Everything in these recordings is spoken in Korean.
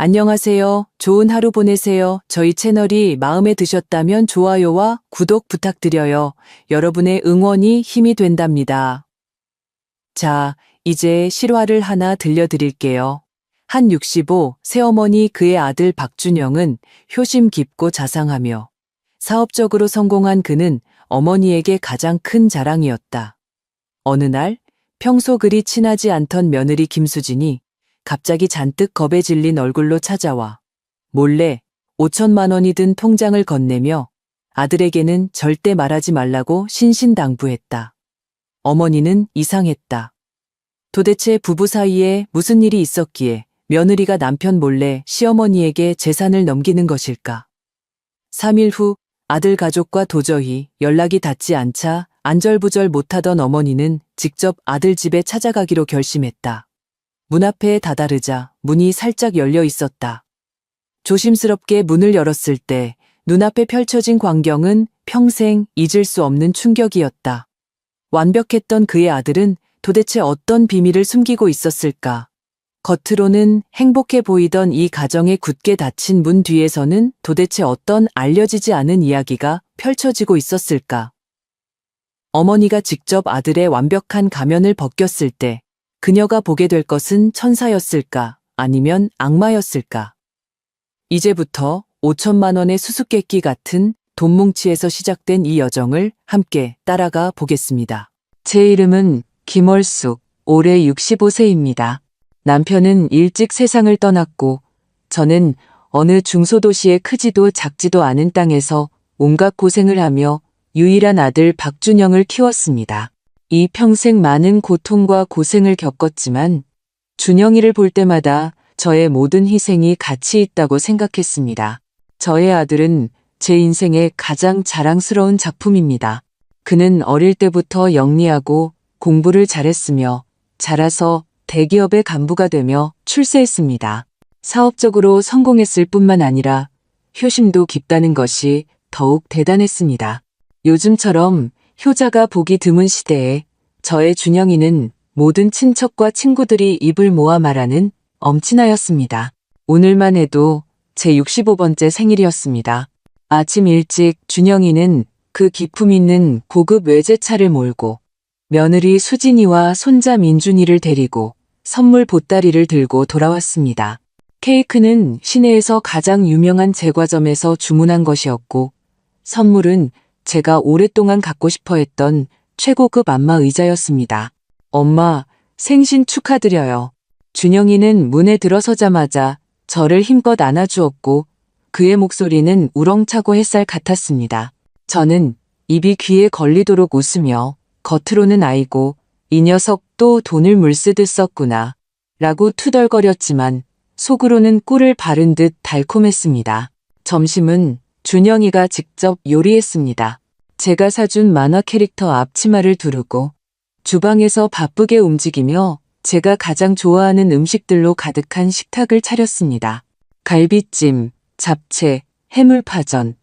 안녕하세요. 좋은 하루 보내세요. 저희 채널이 마음에 드셨다면 좋아요와 구독 부탁드려요. 여러분의 응원이 힘이 된답니다. 자, 이제 실화를 하나 들려드릴게요. 한 65 새어머니 그의 아들 박준영은 효심 깊고 자상하며 사업적으로 성공한 그는 어머니에게 가장 큰 자랑이었다. 어느 날 평소 그리 친하지 않던 며느리 김수진이 갑자기 잔뜩 겁에 질린 얼굴로 찾아와 몰래 5천만 원이 든 통장을 건네며 아들에게는 절대 말하지 말라고 신신당부했다. 어머니는 이상했다. 도대체 부부 사이에 무슨 일이 있었기에 며느리가 남편 몰래 시어머니에게 재산을 넘기는 것일까? 3일 후 아들 가족과 도저히 연락이 닿지 않자 안절부절 못하던 어머니는 직접 아들 집에 찾아가기로 결심했다. 문 앞에 다다르자 문이 살짝 열려 있었다. 조심스럽게 문을 열었을 때 눈앞에 펼쳐진 광경은 평생 잊을 수 없는 충격이었다. 완벽했던 그의 아들은 도대체 어떤 비밀을 숨기고 있었을까? 겉으로는 행복해 보이던 이 가정의 굳게 닫힌 문 뒤에서는 도대체 어떤 알려지지 않은 이야기가 펼쳐지고 있었을까? 어머니가 직접 아들의 완벽한 가면을 벗겼을 때 그녀가 보게 될 것은 천사였을까? 아니면 악마였을까? 이제부터 5천만 원의 수수께끼 같은 돈뭉치에서 시작된 이 여정을 함께 따라가 보겠습니다. 제 이름은 김월숙, 올해 65세입니다. 남편은 일찍 세상을 떠났고 저는 어느 중소도시의 크지도 작지도 않은 땅에서 온갖 고생을 하며 유일한 아들 박준영을 키웠습니다. 이 평생 많은 고통과 고생을 겪었지만 준영이를 볼 때마다 저의 모든 희생이 가치 있다고 생각했습니다. 저의 아들은 제 인생의 가장 자랑스러운 작품입니다. 그는 어릴 때부터 영리하고 공부를 잘했으며 자라서 대기업의 간부가 되며 출세했습니다. 사업적으로 성공했을 뿐만 아니라 효심도 깊다는 것이 더욱 대단했습니다. 요즘처럼 효자가 보기 드문 시대에 저의 준영이는 모든 친척과 친구들이 입을 모아 말하는 엄친아였습니다. 오늘만 해도 제 65번째 생일이었습니다. 아침 일찍 준영이는 그 기품 있는 고급 외제차를 몰고 며느리 수진이와 손자 민준이를 데리고 선물 보따리를 들고 돌아왔습니다. 케이크는 시내에서 가장 유명한 제과점에서 주문한 것이었고 선물은 제가 오랫동안 갖고 싶어 했던 최고급 안마 의자였습니다. 엄마, 생신 축하드려요. 준영이는 문에 들어서자마자 저를 힘껏 안아주었고 그의 목소리는 우렁차고 햇살 같았습니다. 저는 입이 귀에 걸리도록 웃으며 겉으로는 아이고 이 녀석 또 돈을 물쓰듯 썼구나 라고 투덜거렸지만 속으로는 꿀을 바른 듯 달콤했습니다. 점심은 준영이가 직접 요리했습니다. 제가 사준 만화 캐릭터 앞치마를 두르고 주방에서 바쁘게 움직이며 제가 가장 좋아하는 음식들로 가득한 식탁을 차렸습니다. 갈비찜, 잡채, 해물파전,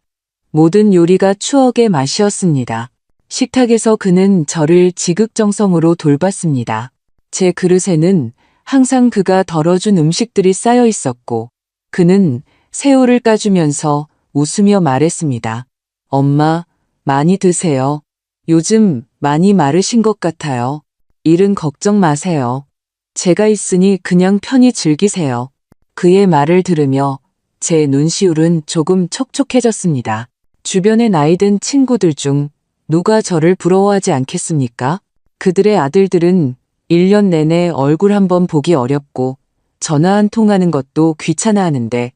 모든 요리가 추억의 맛이었습니다. 식탁에서 그는 저를 지극정성으로 돌봤습니다. 제 그릇에는 항상 그가 덜어준 음식들이 쌓여 있었고 그는 새우를 까주면서 웃으며 말했습니다. 엄마, 많이 드세요. 요즘 많이 마르신 것 같아요. 일은 걱정 마세요. 제가 있으니 그냥 편히 즐기세요. 그의 말을 들으며 제 눈시울은 조금 촉촉해졌습니다. 주변의 나이든 친구들 중 누가 저를 부러워하지 않겠습니까? 그들의 아들들은 1년 내내 얼굴 한번 보기 어렵고 전화 한 통하는 것도 귀찮아하는데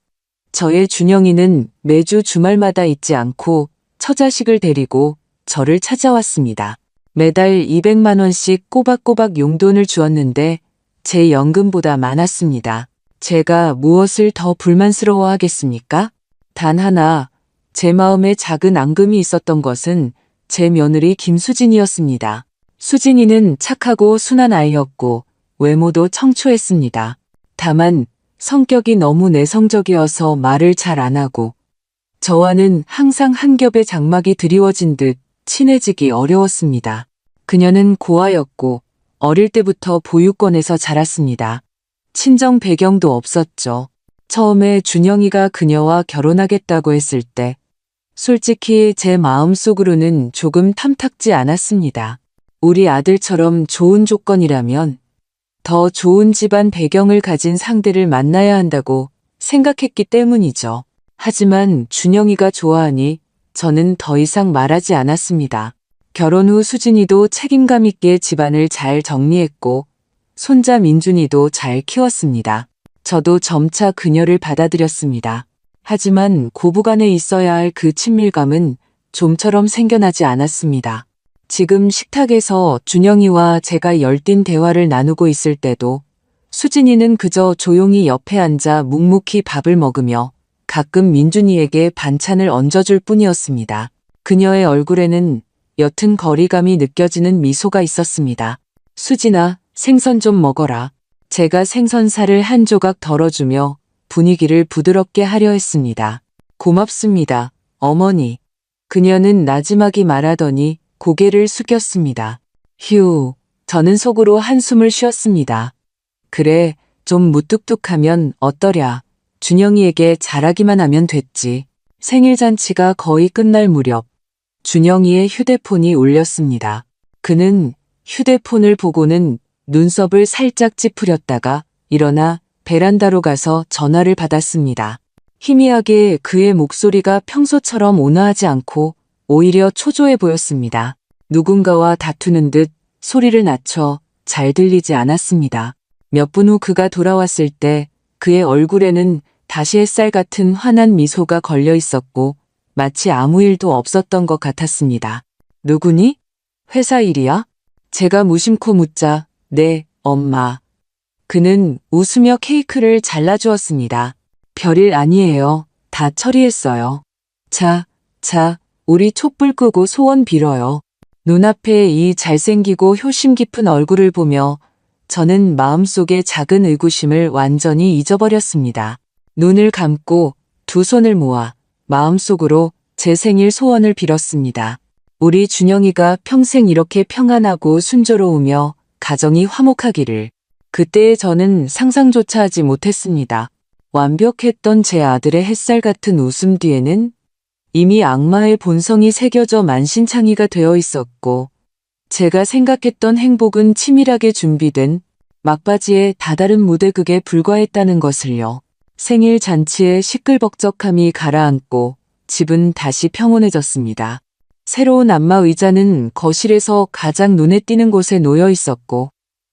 저의 준영이는 매주 주말마다 잊지 않고 처자식을 데리고 저를 찾아왔습니다. 매달 200만 원씩 꼬박꼬박 용돈을 주었는데 제 연금보다 많았습니다. 제가 무엇을 더 불만스러워하겠습니까? 단 하나, 제 마음에 작은 앙금이 있었던 것은 제 며느리 김수진이었습니다. 수진이는 착하고 순한 아이였고 외모도 청초했습니다. 다만 성격이 너무 내성적이어서 말을 잘 안 하고 저와는 항상 한 겹의 장막이 드리워진 듯 친해지기 어려웠습니다. 그녀는 고아였고 어릴 때부터 보육원에서 자랐습니다. 친정 배경도 없었죠. 처음에 준영이가 그녀와 결혼하겠다고 했을 때 솔직히 제 마음속으로는 조금 탐탁지 않았습니다. 우리 아들처럼 좋은 조건이라면 더 좋은 집안 배경을 가진 상대를 만나야 한다고 생각했기 때문이죠. 하지만 준영이가 좋아하니 저는 더 이상 말하지 않았습니다. 결혼 후 수진이도 책임감 있게 집안을 잘 정리했고 손자 민준이도 잘 키웠습니다. 저도 점차 그녀를 받아들였습니다. 하지만 고부간에 있어야 할 그 친밀감은 좀처럼 생겨나지 않았습니다. 지금 식탁에서 준영이와 제가 열띤 대화를 나누고 있을 때도 수진이는 그저 조용히 옆에 앉아 묵묵히 밥을 먹으며 가끔 민준이에게 반찬을 얹어줄 뿐이었습니다. 그녀의 얼굴에는 옅은 거리감이 느껴지는 미소가 있었습니다. 수진아, 생선 좀 먹어라. 제가 생선살을 한 조각 덜어주며 분위기를 부드럽게 하려 했습니다. 고맙습니다, 어머니. 그녀는 나지막이 말하더니 고개를 숙였습니다. 휴, 저는 속으로 한숨을 쉬었습니다. 그래, 좀 무뚝뚝하면 어떠랴. 준영이에게 잘하기만 하면 됐지. 생일 잔치가 거의 끝날 무렵 준영이의 휴대폰이 울렸습니다. 그는 휴대폰을 보고는 눈썹을 살짝 찌푸렸다가 일어나 베란다로 가서 전화를 받았습니다. 희미하게 그의 목소리가 평소처럼 온화하지 않고 오히려 초조해 보였습니다. 누군가와 다투는 듯 소리를 낮춰 잘 들리지 않았습니다. 몇 분 후 그가 돌아왔을 때 그의 얼굴에는 다시 햇살 같은 환한 미소가 걸려 있었고 마치 아무 일도 없었던 것 같았습니다. 누구니? 회사 일이야? 제가 무심코 묻자 네, 엄마. 그는 웃으며 케이크를 잘라주었습니다. 별일 아니에요. 다 처리했어요. 자, 우리 촛불 끄고 소원 빌어요. 눈앞에 이 잘생기고 효심 깊은 얼굴을 보며 저는 마음속의 작은 의구심을 완전히 잊어버렸습니다. 눈을 감고 두 손을 모아 마음속으로 제 생일 소원을 빌었습니다. 우리 준영이가 평생 이렇게 평안하고 순조로우며 가정이 화목하기를. 그때의 저는 상상조차 하지 못했습니다. 완벽했던 제 아들의 햇살 같은 웃음 뒤에는 이미 악마의 본성이 새겨져 만신창이가 되어 있었고 제가 생각했던 행복은 치밀하게 준비된 막바지의 다다른 무대극에 불과했다는 것을요. 생일 잔치의 시끌벅적함이 가라앉고 집은 다시 평온해졌습니다. 새로운 안마 의자는 거실에서 가장 눈에 띄는 곳에 놓여 있었고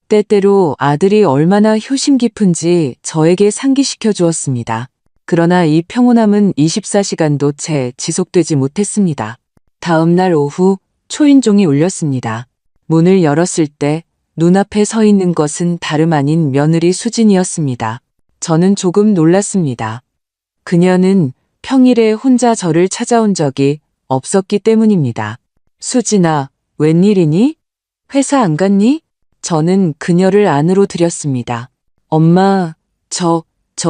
때때로 아들이 얼마나 효심 깊은지 저에게 상기시켜 주었습니다. 그러나 이 평온함은 24시간도 채 지속되지 못했습니다. 다음 날 오후 초인종이 울렸습니다. 문을 열었을 때 눈앞에 서 있는 것은 다름 아닌 며느리 수진이었습니다. 저는 조금 놀랐습니다. 그녀는 평일에 혼자 저를 찾아온 적이 없었기 때문입니다. 수진아, 웬일이니? 회사 안 갔니? 저는 그녀를 안으로 들였습니다. 엄마, 저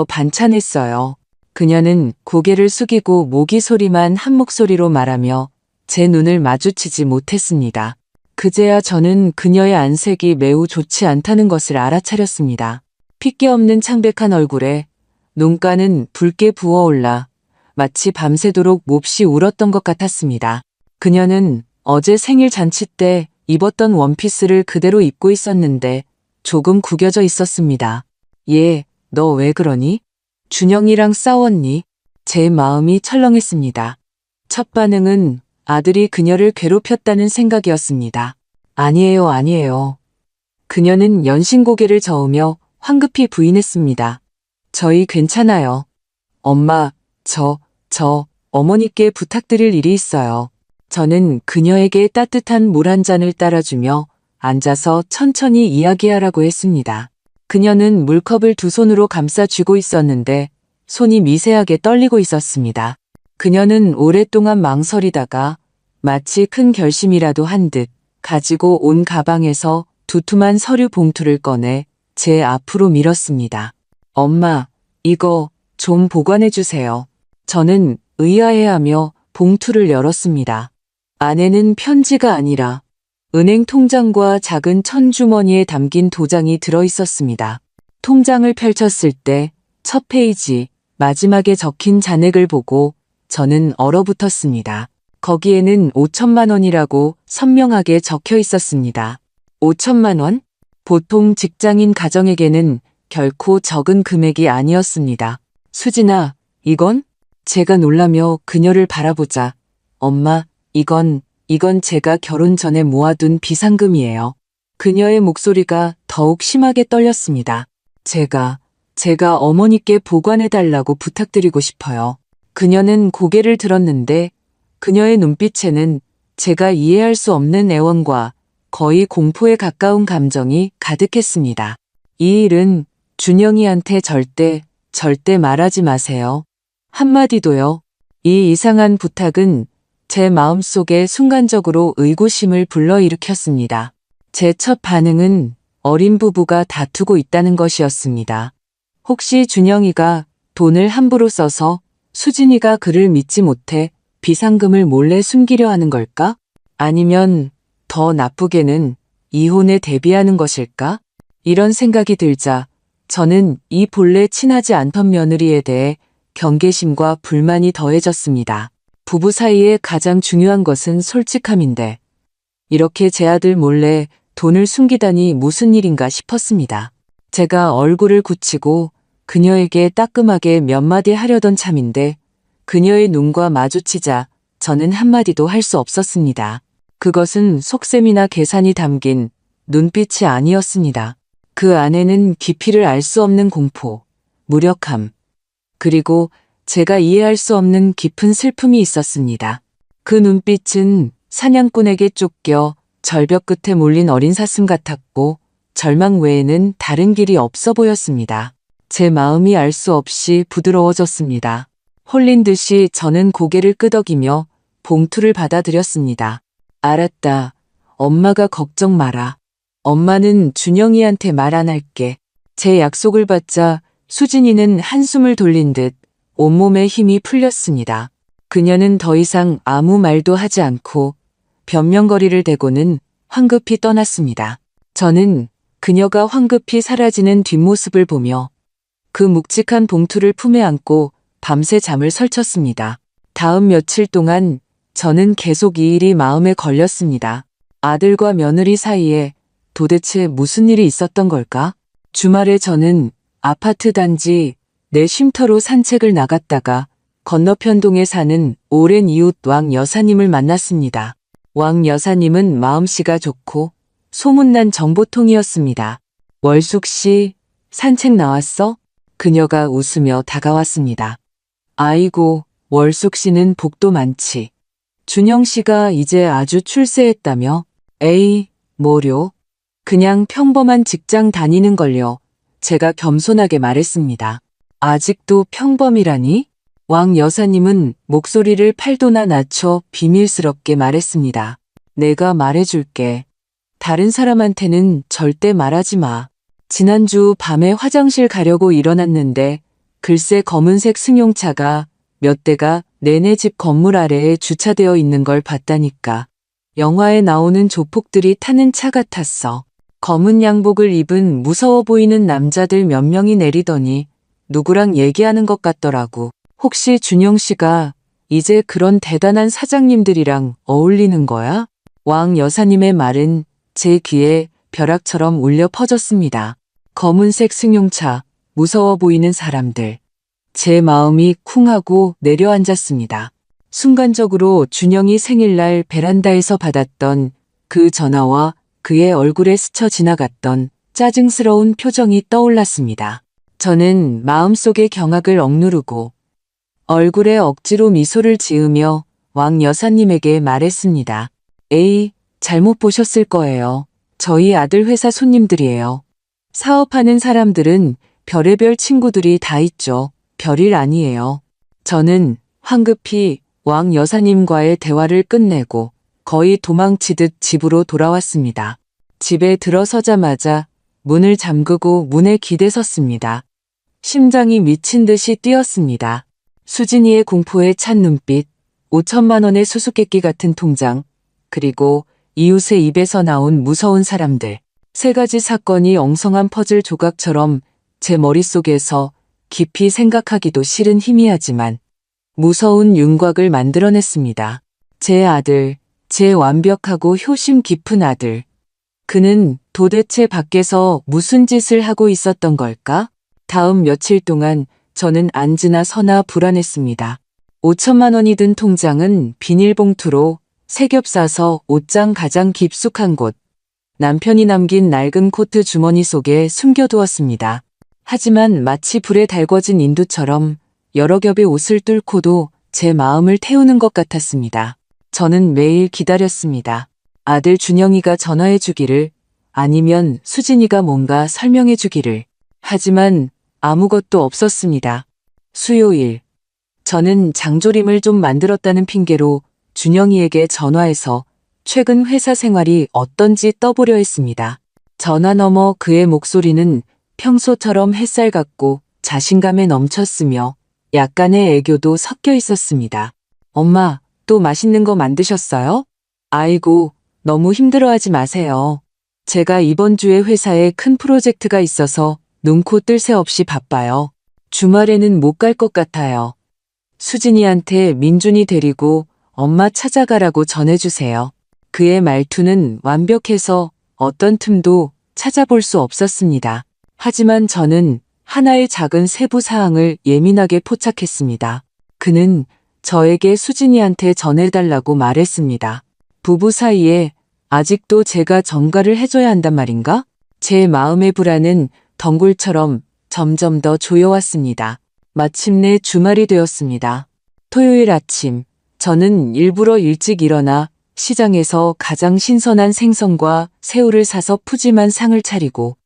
반찬했어요. 그녀는 고개를 숙이고 모기 소리만 한 목소리로 말하며 제 눈을 마주치지 못했습니다. 그제야 저는 그녀의 안색이 매우 좋지 않다는 것을 알아차렸습니다. 핏기 없는 창백한 얼굴에 눈가는 붉게 부어올라 마치 밤새도록 몹시 울었던 것 같았습니다. 그녀는 어제 생일 잔치 때 입었던 원피스를 그대로 입고 있었는데 조금 구겨져 있었습니다. 얘, 너 왜 그러니? 준영이랑 싸웠니? 제 마음이 철렁했습니다. 첫 반응은 아들이 그녀를 괴롭혔다는 생각이었습니다. 아니에요. 그녀는 연신 고개를 저으며 황급히 부인했습니다. 저희 괜찮아요. 엄마, 저 어머니께 부탁드릴 일이 있어요. 저는 그녀에게 따뜻한 물 한 잔을 따라주며 앉아서 천천히 이야기하라고 했습니다. 그녀는 물컵을 두 손으로 감싸 쥐고 있었는데 손이 미세하게 떨리고 있었습니다. 그녀는 오랫동안 망설이다가 마치 큰 결심이라도 한 듯 가지고 온 가방에서 두툼한 서류 봉투를 꺼내 제 앞으로 밀었습니다. 엄마, 이거 좀 보관해 주세요. 저는 의아해하며 봉투를 열었습니다. 안에는 편지가 아니라 은행 통장과 작은 천주머니에 담긴 도장이 들어 있었습니다. 통장을 펼쳤을 때 첫 페이지 마지막에 적힌 잔액을 보고 저는 얼어붙었습니다. 거기에는 5천만 원이라고 선명하게 적혀 있었습니다. 5천만 원? 보통 직장인 가정에게는 결코 적은 금액이 아니었습니다. 수진아, 이건? 제가 놀라며 그녀를 바라보자. 엄마, 이건 제가 결혼 전에 모아둔 비상금이에요. 그녀의 목소리가 더욱 심하게 떨렸습니다. 제가 어머니께 보관해달라고 부탁드리고 싶어요. 그녀는 고개를 들었는데 그녀의 눈빛에는 제가 이해할 수 없는 애원과 거의 공포에 가까운 감정이 가득했습니다. 이 일은 준영이한테 절대 말하지 마세요. 한마디도요. 이 이상한 부탁은 제 마음속에 순간적으로 의구심을 불러일으켰습니다. 제 첫 반응은 어린 부부가 다투고 있다는 것이었습니다. 혹시 준영이가 돈을 함부로 써서 수진이가 그를 믿지 못해 비상금을 몰래 숨기려 하는 걸까? 아니면 더 나쁘게는 이혼에 대비하는 것일까? 이런 생각이 들자 저는 이 본래 친하지 않던 며느리에 대해 경계심과 불만이 더해졌습니다. 부부 사이에 가장 중요한 것은 솔직함인데 이렇게 제 아들 몰래 돈을 숨기다니 무슨 일인가 싶었습니다. 제가 얼굴을 굳히고 그녀에게 따끔하게 몇 마디 하려던 참인데 그녀의 눈과 마주치자 저는 한마디도 할 수 없었습니다. 그것은 속셈이나 계산이 담긴 눈빛이 아니었습니다. 그 안에는 깊이를 알 수 없는 공포, 무력함, 그리고 제가 이해할 수 없는 깊은 슬픔이 있었습니다. 그 눈빛은 사냥꾼에게 쫓겨 절벽 끝에 몰린 어린 사슴 같았고 절망 외에는 다른 길이 없어 보였습니다. 제 마음이 알 수 없이 부드러워졌습니다. 홀린 듯이 저는 고개를 끄덕이며 봉투를 받아들였습니다. 알았다. 엄마가 걱정 마라. 엄마는 준영이한테 말 안 할게. 제 약속을 받자 수진이는 한숨을 돌린 듯 온몸에 힘이 풀렸습니다. 그녀는 더 이상 아무 말도 하지 않고 변명거리를 대고는 황급히 떠났습니다. 저는 그녀가 황급히 사라지는 뒷모습을 보며 그 묵직한 봉투를 품에 안고 밤새 잠을 설쳤습니다. 다음 며칠 동안 저는 계속 이 일이 마음에 걸렸습니다. 아들과 며느리 사이에 도대체 무슨 일이 있었던 걸까? 주말에 저는 아파트 단지 내 쉼터로 산책을 나갔다가 건너편 동에 사는 오랜 이웃 왕 여사님을 만났습니다. 왕 여사님은 마음씨가 좋고 소문난 정보통이었습니다. 월숙 씨, 산책 나왔어? 그녀가 웃으며 다가왔습니다. 아이고, 월숙 씨는 복도 많지. 준영 씨가 이제 아주 출세했다며? 에이, 뭐려? 그냥 평범한 직장 다니는 걸요. 제가 겸손하게 말했습니다. 아직도 평범이라니? 왕 여사님은 목소리를 8도나 낮춰 비밀스럽게 말했습니다. 내가 말해줄게. 다른 사람한테는 절대 말하지 마. 지난주 밤에 화장실 가려고 일어났는데 글쎄 검은색 승용차가 몇 대가 내내 집 건물 아래에 주차되어 있는 걸 봤다니까. 영화에 나오는 조폭들이 타는 차 같았어. 검은 양복을 입은 무서워 보이는 남자들 몇 명이 내리더니 누구랑 얘기하는 것 같더라고. 혹시 준영 씨가 이제 그런 대단한 사장님들이랑 어울리는 거야? 왕 여사님의 말은 제 귀에 벼락처럼 울려 퍼졌습니다. 검은색 승용차, 무서워 보이는 사람들. 제 마음이 쿵하고 내려앉았습니다. 순간적으로 준영이 생일날 베란다에서 받았던 그 전화와 그의 얼굴에 스쳐 지나갔던 짜증스러운 표정이 떠올랐습니다. 저는 마음속의 경악을 억누르고 얼굴에 억지로 미소를 지으며 왕 여사님에게 말했습니다. 에이, 잘못 보셨을 거예요. 저희 아들 회사 손님들이에요. 사업하는 사람들은 별의별 친구들이 다 있죠. 별일 아니에요. 저는 황급히 왕 여사님과의 대화를 끝내고 거의 도망치듯 집으로 돌아왔습니다. 집에 들어서자마자 문을 잠그고 문에 기대섰습니다. 심장이 미친 듯이 뛰었습니다. 수진이의 공포에 찬 눈빛, 5천만 원의 수수께끼 같은 통장, 그리고 이웃의 입에서 나온 무서운 사람들. 세 가지 사건이 엉성한 퍼즐 조각처럼 제 머릿속에서 깊이 생각하기도 싫은 희미하지만 무서운 윤곽을 만들어냈습니다. 제 아들, 제 완벽하고 효심 깊은 아들. 그는 도대체 밖에서 무슨 짓을 하고 있었던 걸까? 다음 며칠 동안 저는 앉으나 서나 불안했습니다. 5천만 원이 든 통장은 비닐봉투로 새겹 싸서 옷장 가장 깊숙한 곳, 남편이 남긴 낡은 코트 주머니 속에 숨겨두었습니다. 하지만 마치 불에 달궈진 인두처럼 여러 겹의 옷을 뚫고도 제 마음을 태우는 것 같았습니다. 저는 매일 기다렸습니다. 아들 준영이가 전화해 주기를, 아니면 수진이가 뭔가 설명해 주기를. 하지만 아무것도 없었습니다. 수요일, 저는 장조림을 좀 만들었다는 핑계로 준영이에게 전화해서 최근 회사 생활이 어떤지 떠보려 했습니다. 전화 너머 그의 목소리는 평소처럼 햇살 같고 자신감에 넘쳤으며 약간의 애교도 섞여 있었습니다. 엄마, 또 맛있는 거 만드셨어요? 아이고, 너무 힘들어하지 마세요. 제가 이번 주에 회사에 큰 프로젝트가 있어서 눈코 뜰 새 없이 바빠요. 주말에는 못 갈 것 같아요. 수진이한테 민준이 데리고 엄마 찾아가라고 전해주세요. 그의 말투는 완벽해서 어떤 틈도 찾아볼 수 없었습니다. 하지만 저는 하나의 작은 세부 사항을 예민하게 포착했습니다. 그는 저에게 수진이한테 전해달라고 말했습니다. 부부 사이에 아직도 제가 전가를 해줘야 한단 말인가? 제 마음의 불안은 덩굴처럼 점점 더 조여왔습니다. 마침내 주말이 되었습니다. 토요일 아침, 저는 일부러 일찍 일어나 시장에서 가장 신선한 생선과 새우를 사서 푸짐한 상을 차리고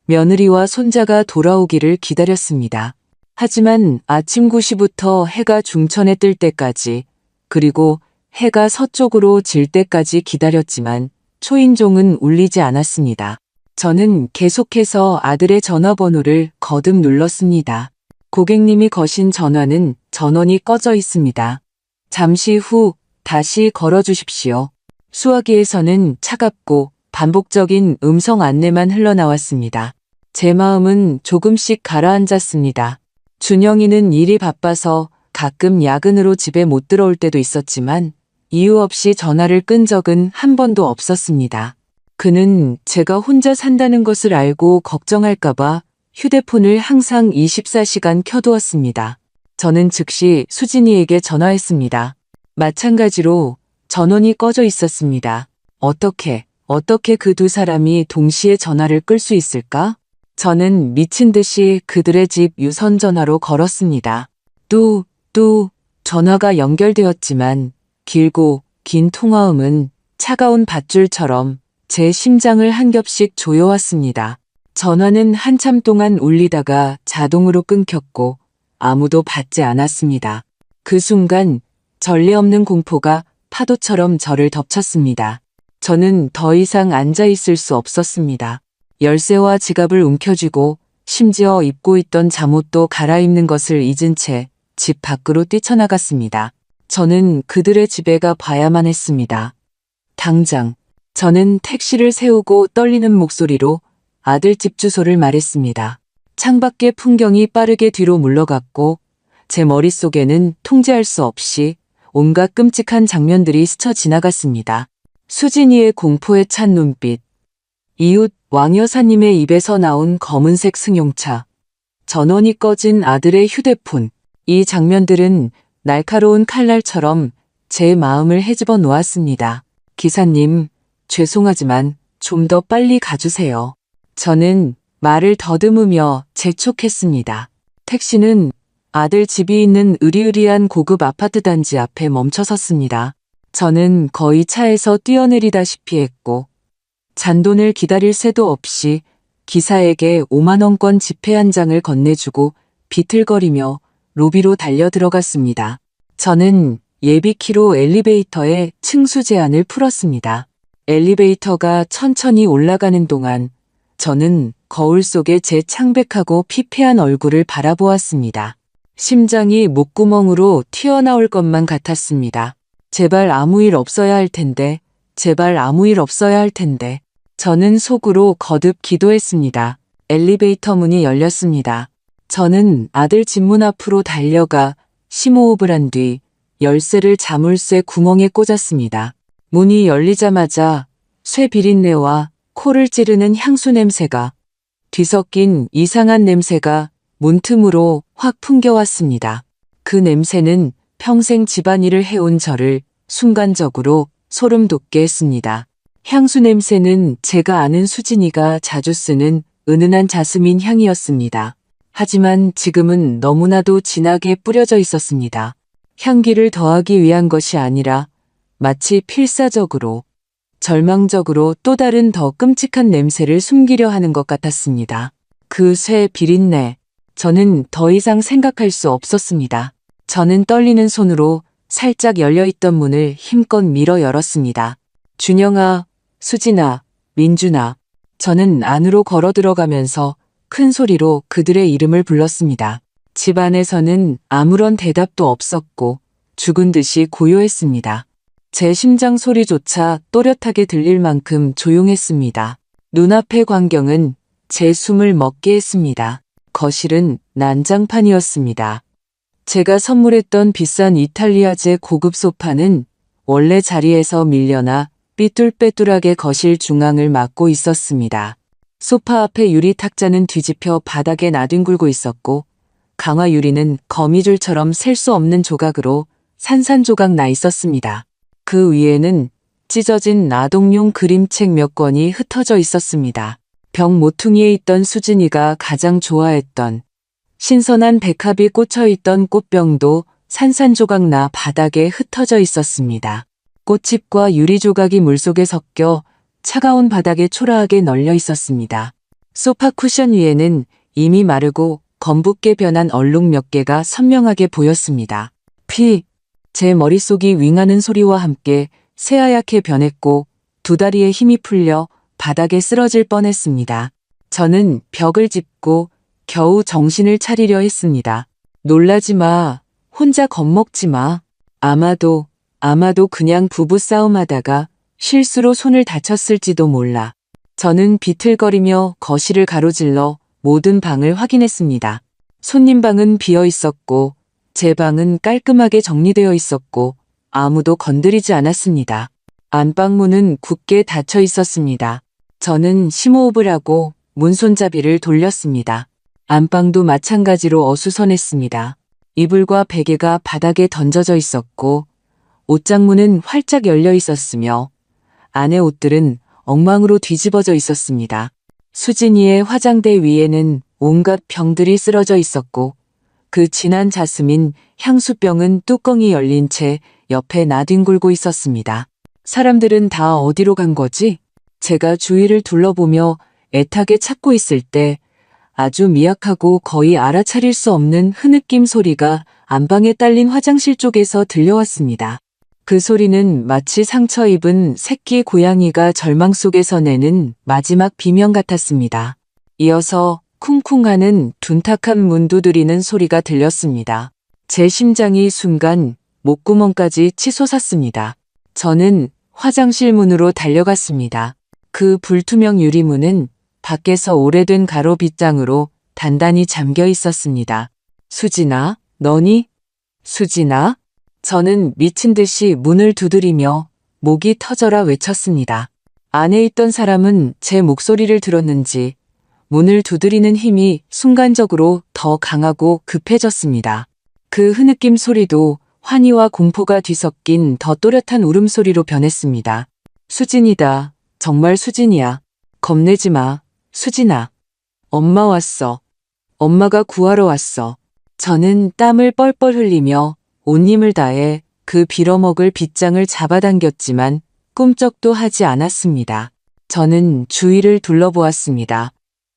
며느리와 손자가 돌아오기를 기다렸습니다. 하지만 아침 9시부터 해가 중천에 뜰 때까지, 그리고 해가 서쪽으로 질 때까지 기다렸지만 초인종은 울리지 않았습니다. 저는 계속해서 아들의 전화번호를 거듭 눌렀습니다. 고객님이 거신 전화는 전원이 꺼져 있습니다. 잠시 후 다시 걸어주십시오. 수화기에서는 차갑고 반복적인 음성 안내만 흘러나왔습니다. 제 마음은 조금씩 가라앉았습니다. 준영이는 일이 바빠서 가끔 야근으로 집에 못 들어올 때도 있었지만 이유 없이 전화를 끈 적은 한 번도 없었습니다. 그는 제가 혼자 산다는 것을 알고 걱정할까봐 휴대폰을 항상 24시간 켜두었습니다. 저는 즉시 수진이에게 전화했습니다. 마찬가지로 전원이 꺼져 있었습니다. 어떻게 그 두 사람이 동시에 전화를 끌 수 있을까? 저는 미친 듯이 그들의 집 유선 전화로 걸었습니다. 전화가 연결되었지만 길고 긴 통화음은 차가운 밧줄처럼 제 심장을 한 겹씩 조여왔습니다. 전화는 한참 동안 울리다가 자동으로 끊겼고 아무도 받지 않았습니다. 그 순간 전례 없는 공포가 파도처럼 저를 덮쳤습니다. 저는 더 이상 앉아 있을 수 없었습니다. 열쇠와 지갑을 움켜쥐고 심지어 입고 있던 잠옷도 갈아입는 것을 잊은 채 집 밖으로 뛰쳐나갔습니다. 저는 그들의 집에 가 봐야만 했습니다. 당장. 저는 택시를 세우고 떨리는 목소리로 아들 집 주소를 말했습니다. 창밖의 풍경이 빠르게 뒤로 물러갔고 제 머릿속에는 통제할 수 없이 온갖 끔찍한 장면들이 스쳐 지나갔습니다. 수진이의 공포에 찬 눈빛, 이웃 왕 여사님의 입에서 나온 검은색 승용차, 전원이 꺼진 아들의 휴대폰. 이 장면들은 날카로운 칼날처럼 제 마음을 헤집어 놓았습니다. 기사님, 죄송하지만 좀 더 빨리 가주세요. 저는 말을 더듬으며 재촉했습니다. 택시는 아들 집이 있는 으리으리한 고급 아파트 단지 앞에 멈춰 섰습니다. 저는 거의 차에서 뛰어내리다시피 했고 잔돈을 기다릴 새도 없이 기사에게 5만 원권 지폐 한 장을 건네주고 비틀거리며 로비로 달려 들어갔습니다. 저는 예비키로 엘리베이터의 층수 제한을 풀었습니다. 엘리베이터가 천천히 올라가는 동안 저는 거울 속에 제 창백하고 피폐한 얼굴을 바라보았습니다. 심장이 목구멍으로 튀어나올 것만 같았습니다. 제발 아무 일 없어야 할 텐데, 제발 아무 일 없어야 할 텐데. 저는 속으로 거듭 기도했습니다. 엘리베이터 문이 열렸습니다. 저는 아들 집 문 앞으로 달려가 심호흡을 한 뒤 열쇠를 자물쇠 구멍에 꽂았습니다. 문이 열리자마자 쇠 비린내와 코를 찌르는 향수 냄새가 뒤섞인 이상한 냄새가 문틈으로 확 풍겨왔습니다. 그 냄새는 평생 집안일을 해온 저를 순간적으로 소름 돋게 했습니다. 향수 냄새는 제가 아는 수진이가 자주 쓰는 은은한 자스민 향이었습니다. 하지만 지금은 너무나도 진하게 뿌려져 있었습니다. 향기를 더하기 위한 것이 아니라 마치 필사적으로, 절망적으로 또 다른 더 끔찍한 냄새를 숨기려 하는 것 같았습니다. 그 쇠 비린내, 저는 더 이상 생각할 수 없었습니다. 저는 떨리는 손으로 살짝 열려있던 문을 힘껏 밀어 열었습니다. 준영아, 수진아, 민준아. 저는 안으로 걸어 들어가면서 큰 소리로 그들의 이름을 불렀습니다. 집 안에서는 아무런 대답도 없었고 죽은 듯이 고요했습니다. 제 심장 소리조차 또렷하게 들릴 만큼 조용했습니다. 눈앞의 광경은 제 숨을 먹게 했습니다. 거실은 난장판이었습니다. 제가 선물했던 비싼 이탈리아제 고급 소파는 원래 자리에서 밀려나 삐뚤빼뚤하게 거실 중앙을 막고 있었습니다. 소파 앞에 유리 탁자는 뒤집혀 바닥에 나뒹굴고 있었고 강화 유리는 거미줄처럼 셀 수 없는 조각으로 산산조각 나 있었습니다. 그 위에는 찢어진 아동용 그림책 몇 권이 흩어져 있었습니다. 벽 모퉁이에 있던 수진이가 가장 좋아했던 신선한 백합이 꽂혀있던 꽃병도 산산조각 나 바닥에 흩어져 있었습니다. 꽃잎과 유리 조각이 물속에 섞여 차가운 바닥에 초라하게 널려 있었습니다. 소파 쿠션 위에는 이미 마르고 검붉게 변한 얼룩 몇 개가 선명하게 보였습니다. 제 머릿속이 윙하는 소리와 함께 새하얗게 변했고 두 다리에 힘이 풀려 바닥에 쓰러질 뻔했습니다. 저는 벽을 짚고 겨우 정신을 차리려 했습니다. 놀라지 마. 혼자 겁먹지 마. 아마도 그냥 부부싸움하다가 실수로 손을 다쳤을지도 몰라. 저는 비틀거리며 거실을 가로질러 모든 방을 확인했습니다. 손님 방은 비어 있었고 제 방은 깔끔하게 정리되어 있었고 아무도 건드리지 않았습니다. 안방문은 굳게 닫혀 있었습니다. 저는 심호흡을 하고 문손잡이를 돌렸습니다. 안방도 마찬가지로 어수선했습니다. 이불과 베개가 바닥에 던져져 있었고 옷장문은 활짝 열려 있었으며 안의 옷들은 엉망으로 뒤집어져 있었습니다. 수진이의 화장대 위에는 온갖 병들이 쓰러져 있었고 그 진한 자스민 향수병은 뚜껑이 열린 채 옆에 나뒹굴고 있었습니다. 사람들은 다 어디로 간 거지? 제가 주위를 둘러보며 애타게 찾고 있을 때 아주 미약하고 거의 알아차릴 수 없는 흐느낌 소리가 안방에 딸린 화장실 쪽에서 들려왔습니다. 그 소리는 마치 상처 입은 새끼 고양이가 절망 속에서 내는 마지막 비명 같았습니다. 이어서 쿵쿵하는 둔탁한 문 두드리는 소리가 들렸습니다. 제 심장이 순간 목구멍까지 치솟았습니다. 저는 화장실 문으로 달려갔습니다. 그 불투명 유리문은 밖에서 오래된 가로 빗장으로 단단히 잠겨 있었습니다. 수진아, 너니? 수진아? 저는 미친 듯이 문을 두드리며 목이 터져라 외쳤습니다. 안에 있던 사람은 제 목소리를 들었는지 문을 두드리는 힘이 순간적으로 더 강하고 급해졌습니다. 그 흐느낌 소리도 환희와 공포가 뒤섞인 더 또렷한 울음소리로 변했습니다. 수진이다. 정말 수진이야. 겁내지 마. 수진아. 엄마 왔어. 엄마가 구하러 왔어. 저는 땀을 뻘뻘 흘리며 온 힘을 다해 그 빌어먹을 빗장을 잡아당겼지만 꿈쩍도 하지 않았습니다. 저는 주위를 둘러보았습니다.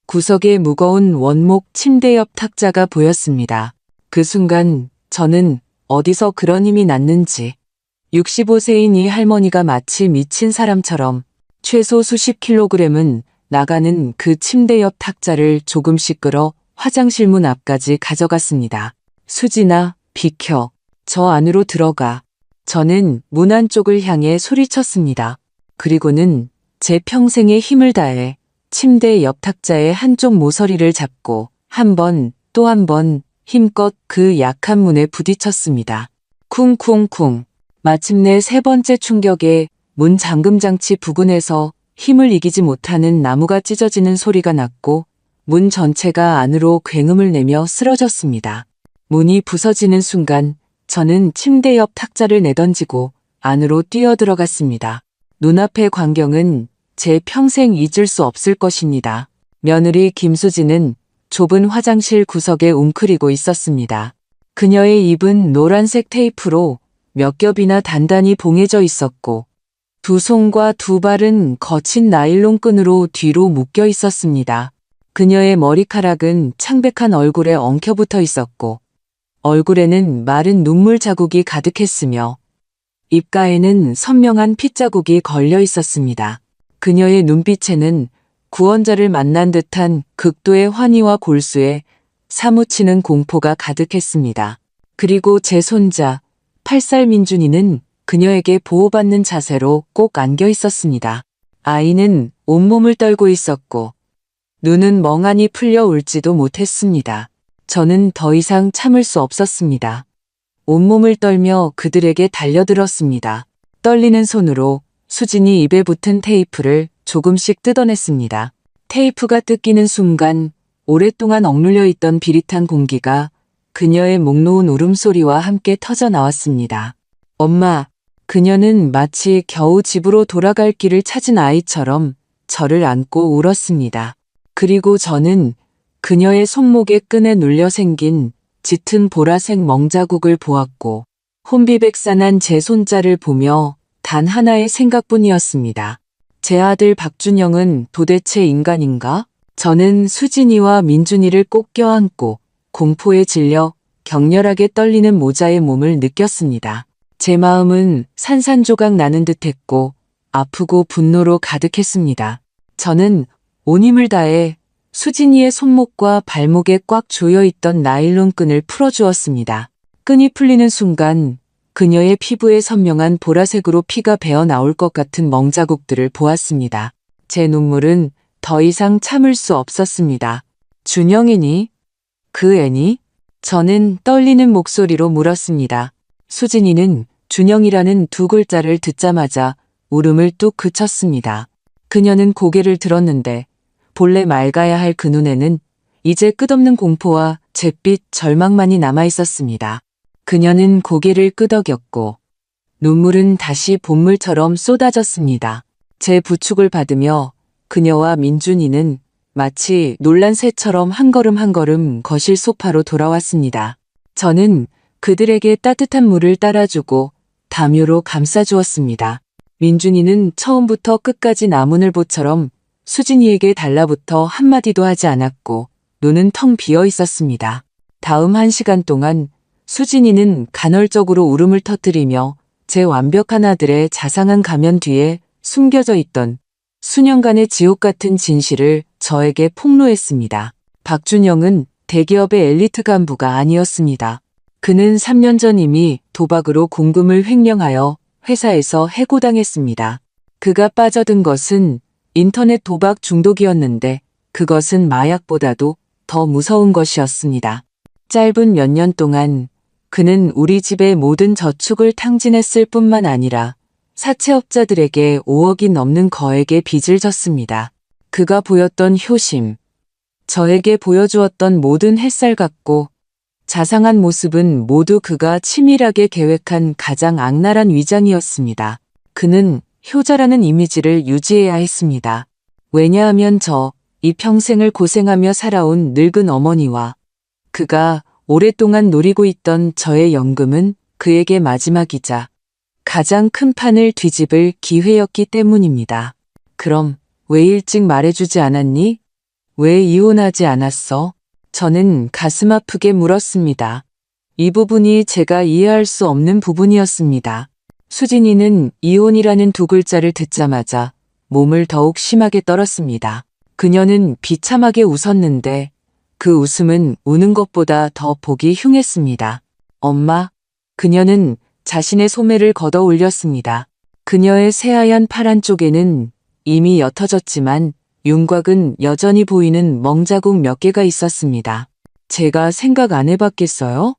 구석에 무거운 원목 침대 옆 탁자가 보였습니다. 그 순간 저는 어디서 그런 힘이 났는지 65세인 이 할머니가 마치 미친 사람처럼 최소 수십 킬로그램은 나가는 그 침대 옆 탁자를 조금씩 끌어 화장실 문 앞까지 가져갔습니다. 수진아, 비켜. 저 안으로 들어가. 저는 문 안쪽을 향해 소리쳤습니다. 그리고는 제 평생의 힘을 다해 침대 옆 탁자의 한쪽 모서리를 잡고 한 번, 또 한 번 힘껏 그 약한 문에 부딪혔습니다. 쿵쿵쿵. 마침내 세 번째 충격에 문 잠금 장치 부근에서 힘을 이기지 못하는 나무가 찢어지는 소리가 났고 문 전체가 안으로 굉음을 내며 쓰러졌습니다. 문이 부서지는 순간 저는 침대 옆 탁자를 내던지고 안으로 뛰어들어갔습니다. 눈앞의 광경은 제 평생 잊을 수 없을 것입니다. 며느리 김수지는 좁은 화장실 구석에 웅크리고 있었습니다. 그녀의 입은 노란색 테이프로 몇 겹이나 단단히 봉해져 있었고 두 손과 두 발은 거친 나일론 끈으로 뒤로 묶여 있었습니다. 그녀의 머리카락은 창백한 얼굴에 엉켜붙어 있었고 얼굴에는 마른 눈물 자국이 가득했으며 입가에는 선명한 핏자국이 걸려 있었습니다. 그녀의 눈빛에는 구원자를 만난 듯한 극도의 환희와 골수에 사무치는 공포가 가득했습니다. 그리고 제 손자 8살 민준이는 그녀에게 보호받는 자세로 꼭 안겨 있었습니다. 아이는 온몸을 떨고 있었고 눈은 멍하니 풀려 울지도 못했습니다. 저는 더 이상 참을 수 없었습니다. 온몸을 떨며 그들에게 달려들었습니다. 떨리는 손으로 수진이 입에 붙은 테이프를 조금씩 뜯어냈습니다. 테이프가 뜯기는 순간 오랫동안 억눌려 있던 비릿한 공기가 그녀의 목 놓은 울음소리와 함께 터져 나왔습니다. 엄마, 그녀는 마치 겨우 집으로 돌아갈 길을 찾은 아이처럼 저를 안고 울었습니다. 그리고 저는 그녀의 손목의 끈에 눌려 생긴 짙은 보라색 멍자국을 보았고 혼비백산한 제 손자를 보며 단 하나의 생각뿐이었습니다. 제 아들 박준영은 도대체 인간인가? 저는 수진이와 민준이를 꼭 껴안고 공포에 질려 격렬하게 떨리는 모자의 몸을 느꼈습니다. 제 마음은 산산조각 나는 듯했고 아프고 분노로 가득했습니다. 저는 온 힘을 다해 수진이의 손목과 발목에 꽉 조여있던 나일론 끈을 풀어주었습니다. 끈이 풀리는 순간 그녀의 피부에 선명한 보라색으로 피가 배어 나올 것 같은 멍자국들을 보았습니다. 제 눈물은 더 이상 참을 수 없었습니다. 준영이니? 그 애니? 저는 떨리는 목소리로 물었습니다. 수진이는 준영이라는 두 글자를 듣자마자 울음을 뚝 그쳤습니다. 그녀는 고개를 들었는데 본래 맑아야 할 그 눈에는 이제 끝없는 공포와 잿빛 절망만이 남아 있었습니다. 그녀는 고개를 끄덕였고 눈물은 다시 봇물처럼 쏟아졌습니다. 제 부축을 받으며 그녀와 민준이는 마치 놀란 새처럼 한 걸음 한 걸음 거실 소파로 돌아왔습니다. 저는 그들에게 따뜻한 물을 따라주고 담요로 감싸주었습니다. 민준이는 처음부터 끝까지 나무늘보처럼 수진이에게 달라붙어 한마디도 하지 않았고 눈은 텅 비어 있었습니다. 다음 1시간 동안 수진이는 간헐적으로 울음을 터뜨리며 제 완벽한 아들의 자상한 가면 뒤에 숨겨져 있던 수년간의 지옥 같은 진실을 저에게 폭로했습니다. 박준영은 대기업의 엘리트 간부가 아니었습니다. 그는 3년 전 이미 도박으로 공금을 횡령하여 회사에서 해고당했습니다. 그가 빠져든 것은 인터넷 도박 중독이었는데 그것은 마약보다도 더 무서운 것이었습니다. 짧은 몇 년 동안 그는 우리 집의 모든 저축을 탕진했을 뿐만 아니라 사채업자들에게 5억이 넘는 거액의 빚을 졌습니다. 그가 보였던 효심, 저에게 보여주었던 모든 햇살 같고 자상한 모습은 모두 그가 치밀하게 계획한 가장 악랄한 위장이었습니다. 그는 효자라는 이미지를 유지해야 했습니다. 왜냐하면 이 평생을 고생하며 살아온 늙은 어머니와 그가 오랫동안 노리고 있던 저의 연금은 그에게 마지막이자 가장 큰 판을 뒤집을 기회였기 때문입니다. 그럼 왜 일찍 말해주지 않았니? 왜 이혼하지 않았어? 저는 가슴 아프게 물었습니다. 이 부분이 제가 이해할 수 없는 부분이었습니다. 수진이는 이혼이라는 두 글자를 듣자마자 몸을 더욱 심하게 떨었습니다. 그녀는 비참하게 웃었는데 그 웃음은 우는 것보다 더 보기 흉했습니다. 엄마, 그녀는 자신의 소매를 걷어 올렸습니다. 그녀의 새하얀 팔 안쪽에는 이미 옅어졌지만 윤곽은 여전히 보이는 멍자국 몇 개가 있었습니다. 제가 생각 안 해봤겠어요?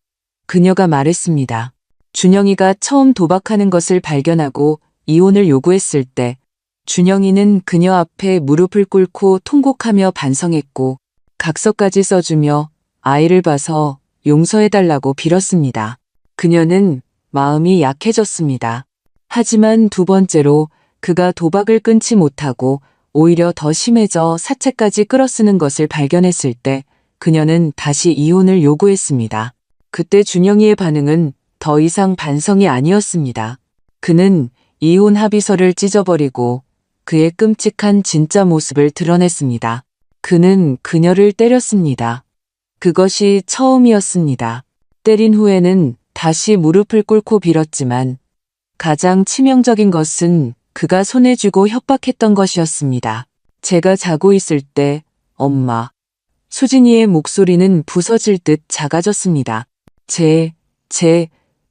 그녀가 말했습니다. 준영이가 처음 도박하는 것을 발견하고 이혼을 요구했을 때 준영이는 그녀 앞에 무릎을 꿇고 통곡하며 반성했고 각서까지 써주며 아이를 봐서 용서해달라고 빌었습니다. 그녀는 마음이 약해졌습니다. 하지만 두 번째로 그가 도박을 끊지 못하고 오히려 더 심해져 사채까지 끌어쓰는 것을 발견했을 때 그녀는 다시 이혼을 요구했습니다. 그때 준영이의 반응은 더 이상 반성이 아니었습니다. 그는 이혼 합의서를 찢어버리고 그의 끔찍한 진짜 모습을 드러냈습니다. 그는 그녀를 때렸습니다. 그것이 처음이었습니다. 때린 후에는 다시 무릎을 꿇고 빌었지만 가장 치명적인 것은 그가 손에 쥐고 협박했던 것이었습니다. 제가 자고 있을 때 엄마, 수진이의 목소리는 부서질 듯 작아졌습니다. 제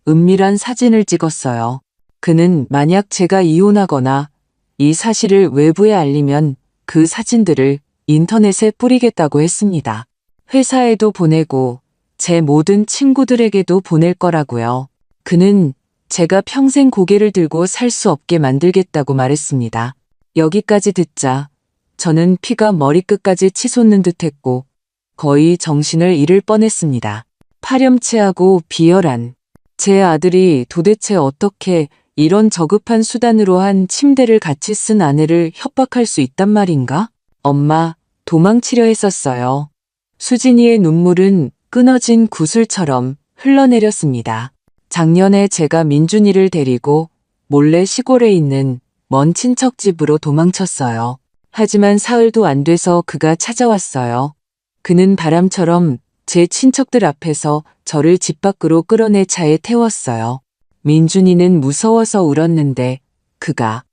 은밀한 사진을 찍었어요. 그는 만약 제가 이혼하거나 이 사실을 외부에 알리면 그 사진들을 인터넷에 뿌리겠다고 했습니다. 회사에도 보내고 제 모든 친구들에게도 보낼 거라고요. 그는 제가 평생 고개를 들고 살 수 없게 만들겠다고 말했습니다. 여기까지 듣자 저는 피가 머리끝까지 치솟는 듯했고 거의 정신을 잃을 뻔했습니다. 파렴치하고 비열한 제 아들이 도대체 어떻게 이런 저급한 수단으로 한 침대를 같이 쓴 아내를 협박할 수 있단 말인가? 엄마, 도망치려 했었어요. 수진이의 눈물은 끊어진 구슬처럼 흘러내렸습니다. 작년에 제가 민준이를 데리고 몰래 시골에 있는 먼 친척 집으로 도망쳤어요. 하지만 사흘도 안 돼서 그가 찾아왔어요. 그는 바람처럼 제 친척들 앞에서 저를 집 밖으로 끌어내 차에 태웠어요. 민준이는 무서워서 울었는데 그가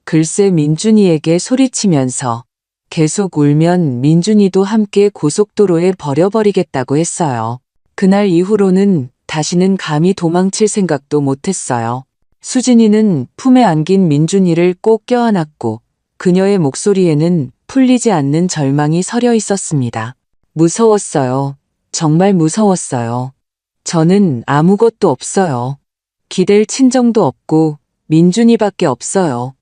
글쎄 민준이에게 소리치면서 계속 울면 민준이도 함께 고속도로에 버려버리겠다고 했어요. 그날 이후로는 다시는 감히 도망칠 생각도 못했어요. 수진이는 품에 안긴 민준이를 꼭 껴안았고 그녀의 목소리에는 풀리지 않는 절망이 서려 있었습니다. 무서웠어요. 정말 무서웠어요. 저는 아무것도 없어요. 기댈 친정도 없고 민준이밖에 없어요.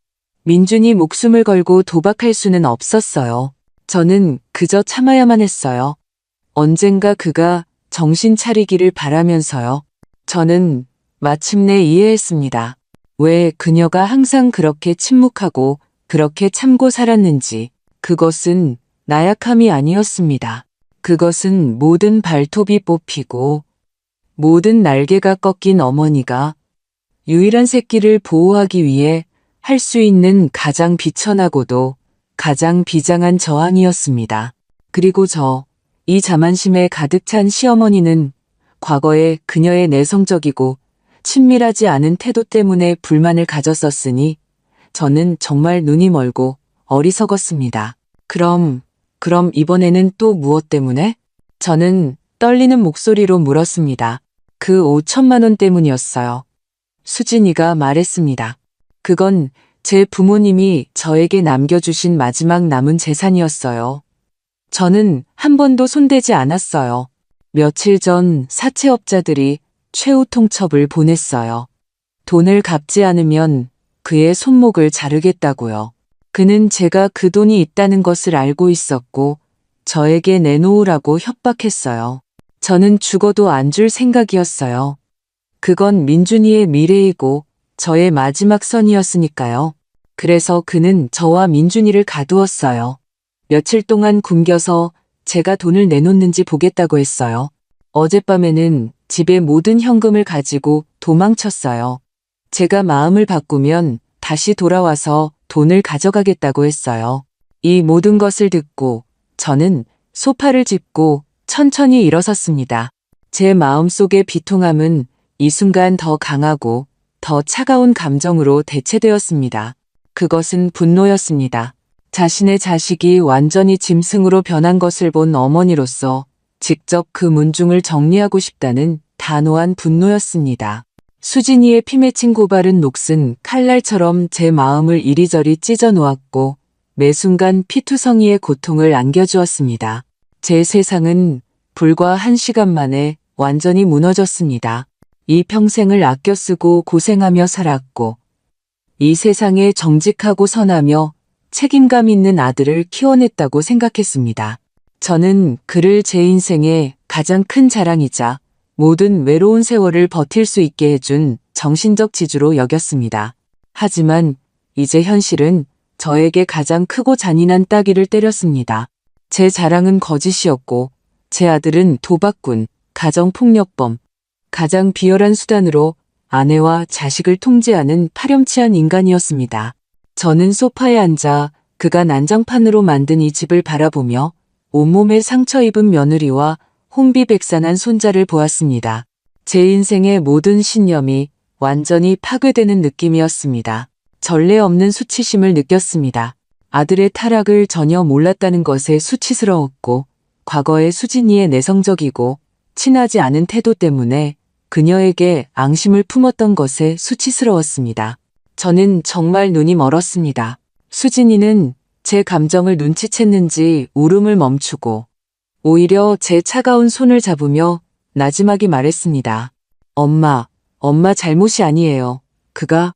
민준이 목숨을 걸고 도박할 수는 없었어요. 저는 그저 참아야만 했어요. 언젠가 그가 정신 차리기를 바라면서요. 저는 마침내 이해했습니다. 왜 그녀가 항상 그렇게 침묵하고 그렇게 참고 살았는지. 그것은 나약함이 아니었습니다. 그것은 모든 발톱이 뽑히고 모든 날개가 꺾인 어머니가 유일한 새끼를 보호하기 위해 할 수 있는 가장 비천하고도 가장 비장한 저항이었습니다. 그리고 이 자만심에 가득 찬 시어머니는 과거에 그녀의 내성적이고 친밀하지 않은 태도 때문에 불만을 가졌었으니 저는 정말 눈이 멀고 어리석었습니다. 그럼 이번에는 또 무엇 때문에? 저는 떨리는 목소리로 물었습니다. 그 5천만 원 때문이었어요. 수진이가 말했습니다. 그건 제 부모님이 저에게 남겨주신 마지막 남은 재산이었어요. 저는 한 번도 손대지 않았어요. 며칠 전 사채업자들이 최후 통첩을 보냈어요. 돈을 갚지 않으면 그의 손목을 자르겠다고요. 그는 제가 그 돈이 있다는 것을 알고 있었고 저에게 내놓으라고 협박했어요. 저는 죽어도 안 줄 생각이었어요. 그건 민준이의 미래이고 저의 마지막 선이었으니까요. 그래서 그는 저와 민준이를 가두었어요. 며칠 동안 굶겨서 제가 돈을 내놓는지 보겠다고 했어요. 어젯밤에는 집의 모든 현금을 가지고 도망쳤어요. 제가 마음을 바꾸면 다시 돌아와서 돈을 가져가겠다고 했어요. 이 모든 것을 듣고 저는 소파를 짚고 천천히 일어섰습니다. 제 마음속의 비통함은 이 순간 더 강하고 더 차가운 감정으로 대체되었습니다. 그것은 분노였습니다. 자신의 자식이 완전히 짐승으로 변한 것을 본 어머니로서 직접 그 문중을 정리하고 싶다는 단호한 분노였습니다. 수진이의 피 맺힌 고발은 녹슨 칼날처럼 제 마음을 이리저리 찢어 놓았고 매 순간 피투성이의 고통을 안겨주었습니다. 제 세상은 불과 1시간 만에 완전히 무너졌습니다. 이 평생을 아껴 쓰고 고생하며 살았고, 이 세상에 정직하고 선하며 책임감 있는 아들을 키워냈다고 생각했습니다. 저는 그를 제 인생의 가장 큰 자랑이자 모든 외로운 세월을 버틸 수 있게 해준 정신적 지주로 여겼습니다. 하지만 이제 현실은 저에게 가장 크고 잔인한 따귀를 때렸습니다. 제 자랑은 거짓이었고 제 아들은 도박꾼, 가정폭력범, 가장 비열한 수단으로 아내와 자식을 통제하는 파렴치한 인간이었습니다. 저는 소파에 앉아 그가 난장판으로 만든 이 집을 바라보며 온몸에 상처 입은 며느리와 혼비백산한 손자를 보았습니다. 제 인생의 모든 신념이 완전히 파괴되는 느낌이었습니다. 전례 없는 수치심을 느꼈습니다. 아들의 타락을 전혀 몰랐다는 것에 수치스러웠고 과거의 수진이의 내성적이고 친하지 않은 태도 때문에 그녀에게 앙심을 품었던 것에 수치스러웠습니다. 저는 정말 눈이 멀었습니다. 수진이는 제 감정을 눈치챘는지 울음을 멈추고 오히려 제 차가운 손을 잡으며 나지막이 말했습니다. 엄마 잘못이 아니에요. 그가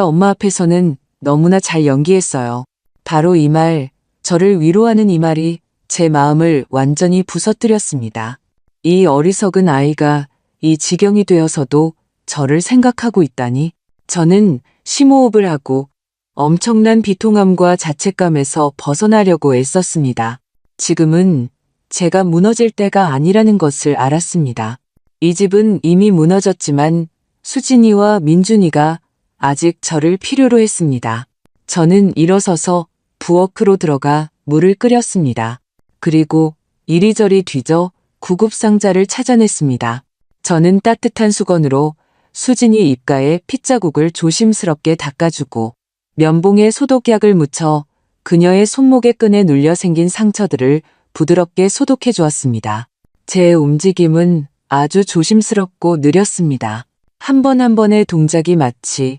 엄마 앞에서는 너무나 잘 연기했어요. 바로 이 말, 저를 위로하는 이 말이 제 마음을 완전히 부서뜨렸습니다. 이 어리석은 아이가 이 지경이 되어서도 저를 생각하고 있다니. 저는 심호흡을 하고 엄청난 비통함과 자책감에서 벗어나려고 애썼습니다. 지금은 제가 무너질 때가 아니라는 것을 알았습니다. 이 집은 이미 무너졌지만 수진이와 민준이가 아직 저를 필요로 했습니다. 저는 일어서서 부엌으로 들어가 물을 끓였습니다. 그리고 이리저리 뒤져 구급상자를 찾아냈습니다. 저는 따뜻한 수건으로 수진이 입가에 핏자국을 조심스럽게 닦아주고 면봉에 소독약을 묻혀 그녀의 손목에 끈에 눌려 생긴 상처들을 부드럽게 소독해 주었습니다. 제 움직임은 아주 조심스럽고 느렸습니다. 한 번 한 번의 동작이 마치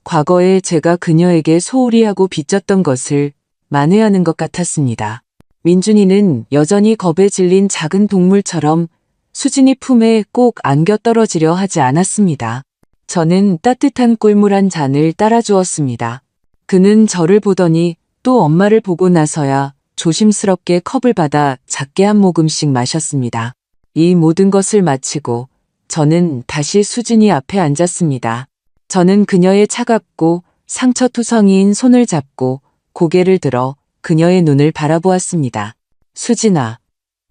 과거에 제가 그녀에게 소홀히 하고 빚졌던 것을 만회하는 것 같았습니다. 민준이는 여전히 겁에 질린 작은 동물처럼 수진이 품에 꼭 안겨 떨어지려 하지 않았습니다. 저는 따뜻한 꿀물 한 잔을 따라 주었습니다. 그는 저를 보더니 또 엄마를 보고 나서야 조심스럽게 컵을 받아 작게 한 모금씩 마셨습니다. 이 모든 것을 마치고 저는 다시 수진이 앞에 앉았습니다. 저는 그녀의 차갑고 상처투성이인 손을 잡고 고개를 들어 그녀의 눈을 바라보았습니다. 수진아.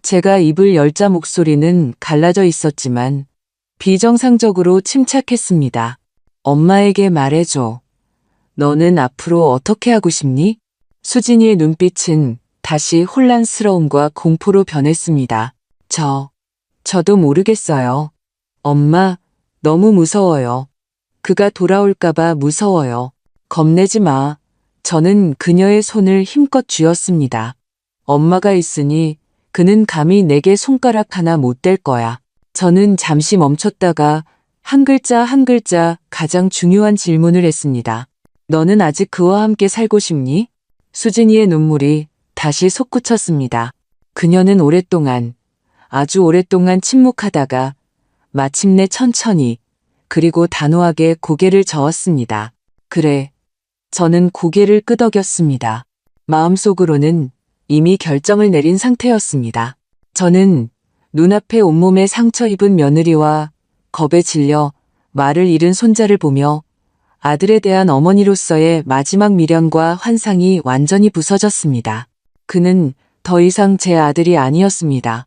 제가 입을 열자 목소리는 갈라져 있었지만 비정상적으로 침착했습니다. 엄마에게 말해줘. 너는 앞으로 어떻게 하고 싶니? 수진이의 눈빛은 다시 혼란스러움과 공포로 변했습니다. 저도 모르겠어요. 엄마, 너무 무서워요. 그가 돌아올까봐 무서워요. 겁내지 마. 저는 그녀의 손을 힘껏 쥐었습니다. 엄마가 있으니 그는 감히 내게 손가락 하나 못 댈 거야. 저는 잠시 멈췄다가 한 글자 한 글자 가장 중요한 질문을 했습니다. 너는 아직 그와 함께 살고 싶니? 수진이의 눈물이 다시 솟구쳤습니다. 그녀는 오랫동안, 아주 오랫동안 침묵하다가 마침내 천천히 그리고 단호하게 고개를 저었습니다. 그래. 저는 고개를 끄덕였습니다. 마음속으로는 이미 결정을 내린 상태였습니다. 저는 눈앞에 온몸에 상처 입은 며느리와 겁에 질려 말을 잃은 손자를 보며 아들에 대한 어머니로서의 마지막 미련과 환상이 완전히 부서졌습니다. 그는 더 이상 제 아들이 아니었습니다.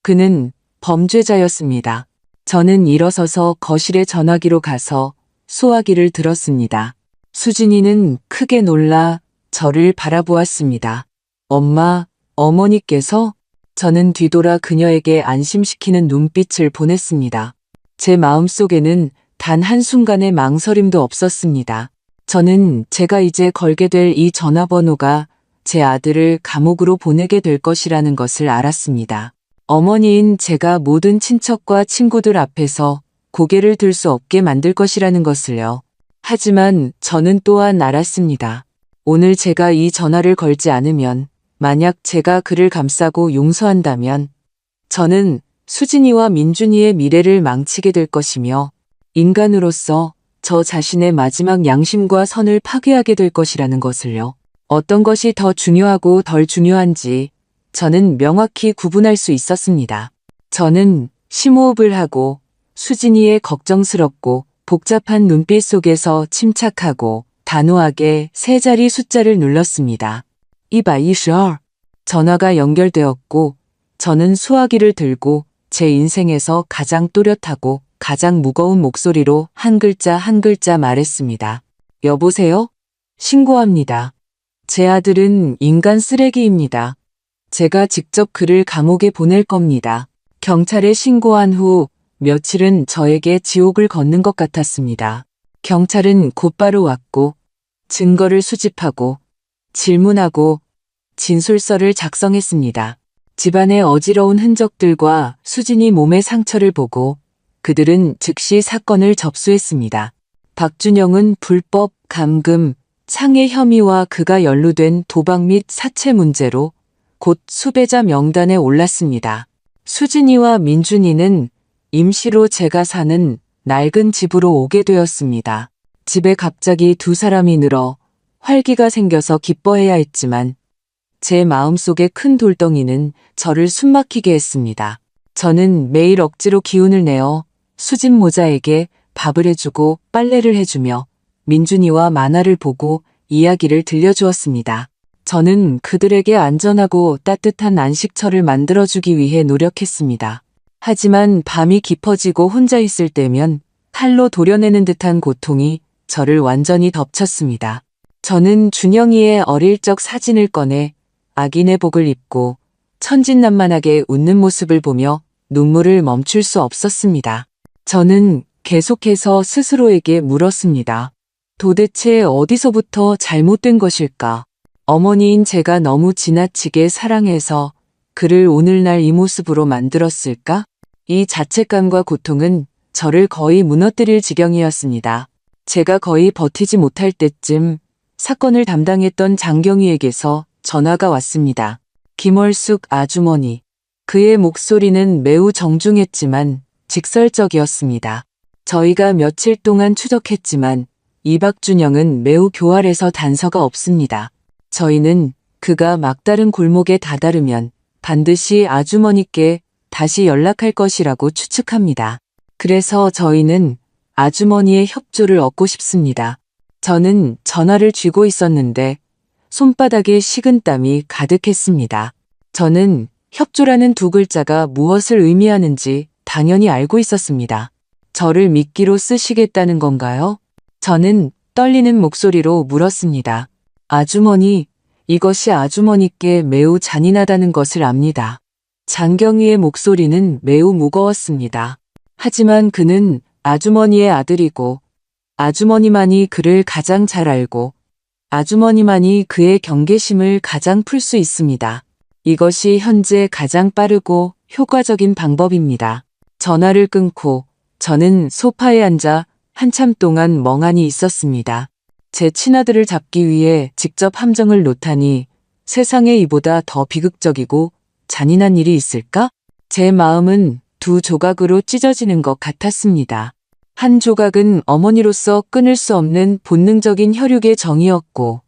그는 범죄자였습니다. 저는 일어서서 거실의 전화기로 가서 수화기를 들었습니다. 수진이는 크게 놀라 저를 바라보았습니다. 엄마, 어머니께서? 저는 뒤돌아 그녀에게 안심시키는 눈빛을 보냈습니다. 제 마음속에는 단 한순간의 망설임도 없었습니다. 저는 제가 이제 걸게 될 이 전화번호가 제 아들을 감옥으로 보내게 될 것이라는 것을 알았습니다. 어머니인 제가 모든 친척과 친구들 앞에서 고개를 들 수 없게 만들 것이라는 것을요. 하지만 저는 또한 알았습니다. 오늘 제가 이 전화를 걸지 않으면, 만약 제가 그를 감싸고 용서한다면 저는 수진이와 민준이의 미래를 망치게 될 것이며 인간으로서 저 자신의 마지막 양심과 선을 파괴하게 될 것이라는 것을요. 어떤 것이 더 중요하고 덜 중요한지 저는 명확히 구분할 수 있었습니다. 저는 심호흡을 하고 수진이의 걱정스럽고 복잡한 눈빛 속에서 침착하고 단호하게 세 자리 숫자를 눌렀습니다. 222. 전화가 연결되었고 저는 수화기를 들고 제 인생에서 가장 또렷하고 가장 무거운 목소리로 한 글자 한 글자 말했습니다. 여보세요? 신고합니다. 제 아들은 인간 쓰레기입니다. 제가 직접 그를 감옥에 보낼 겁니다. 경찰에 신고한 후 며칠은 저에게 지옥을 걷는 것 같았습니다. 경찰은 곧바로 왔고 증거를 수집하고 질문하고 진술서를 작성했습니다. 집안의 어지러운 흔적들과 수진이 몸의 상처를 보고 그들은 즉시 사건을 접수했습니다. 박준영은 불법 감금, 창해 혐의와 그가 연루된 도박 및 사채 문제로 곧 수배자 명단에 올랐습니다. 수진이와 민준이는 임시로 제가 사는 낡은 집으로 오게 되었습니다. 집에 갑자기 두 사람이 늘어 활기가 생겨서 기뻐해야 했지만 제 마음속의 큰 돌덩이는 저를 숨막히게 했습니다. 저는 매일 억지로 기운을 내어 수진 모자에게 밥을 해주고 빨래를 해주며 민준이와 만화를 보고 이야기를 들려주었습니다. 저는 그들에게 안전하고 따뜻한 안식처를 만들어주기 위해 노력했습니다. 하지만 밤이 깊어지고 혼자 있을 때면 칼로 도려내는 듯한 고통이 저를 완전히 덮쳤습니다. 저는 준영이의 어릴 적 사진을 꺼내 악인의 복을 입고 천진난만하게 웃는 모습을 보며 눈물을 멈출 수 없었습니다. 저는 계속해서 스스로에게 물었습니다. 도대체 어디서부터 잘못된 것일까? 어머니인 제가 너무 지나치게 사랑해서 그를 오늘날 이 모습으로 만들었을까? 이 자책감과 고통은 저를 거의 무너뜨릴 지경이었습니다. 제가 거의 버티지 못할 때쯤 사건을 담당했던 장경희에게서 전화가 왔습니다. 김월숙 아주머니. 그의 목소리는 매우 정중했지만 직설적이었습니다. 저희가 며칠 동안 추적했지만 이박준영은 매우 교활해서 단서가 없습니다. 저희는 그가 막다른 골목에 다다르면 반드시 아주머니께 다시 연락할 것이라고 추측합니다. 그래서 저희는 아주머니의 협조를 얻고 싶습니다. 저는 전화를 쥐고 있었는데 손바닥에 식은땀이 가득했습니다. 저는 협조라는 두 글자가 무엇을 의미하는지 당연히 알고 있었습니다. 저를 미끼로 쓰시겠다는 건가요? 저는 떨리는 목소리로 물었습니다. 아주머니, 이것이 아주머니께 매우 잔인하다는 것을 압니다. 장경희의 목소리는 매우 무거웠습니다. 하지만 그는 아주머니의 아들이고 아주머니만이 그를 가장 잘 알고 아주머니만이 그의 경계심을 가장 풀 수 있습니다. 이것이 현재 가장 빠르고 효과적인 방법입니다. 전화를 끊고 저는 소파에 앉아 한참 동안 멍하니 있었습니다. 제 친아들을 잡기 위해 직접 함정을 놓다니 세상에 이보다 더 비극적이고 잔인한 일이 있을까? 제 마음은 두 조각으로 찢어지는 것 같았습니다. 한 조각은 어머니로서 끊을 수 없는 본능적인 혈육의 정이었고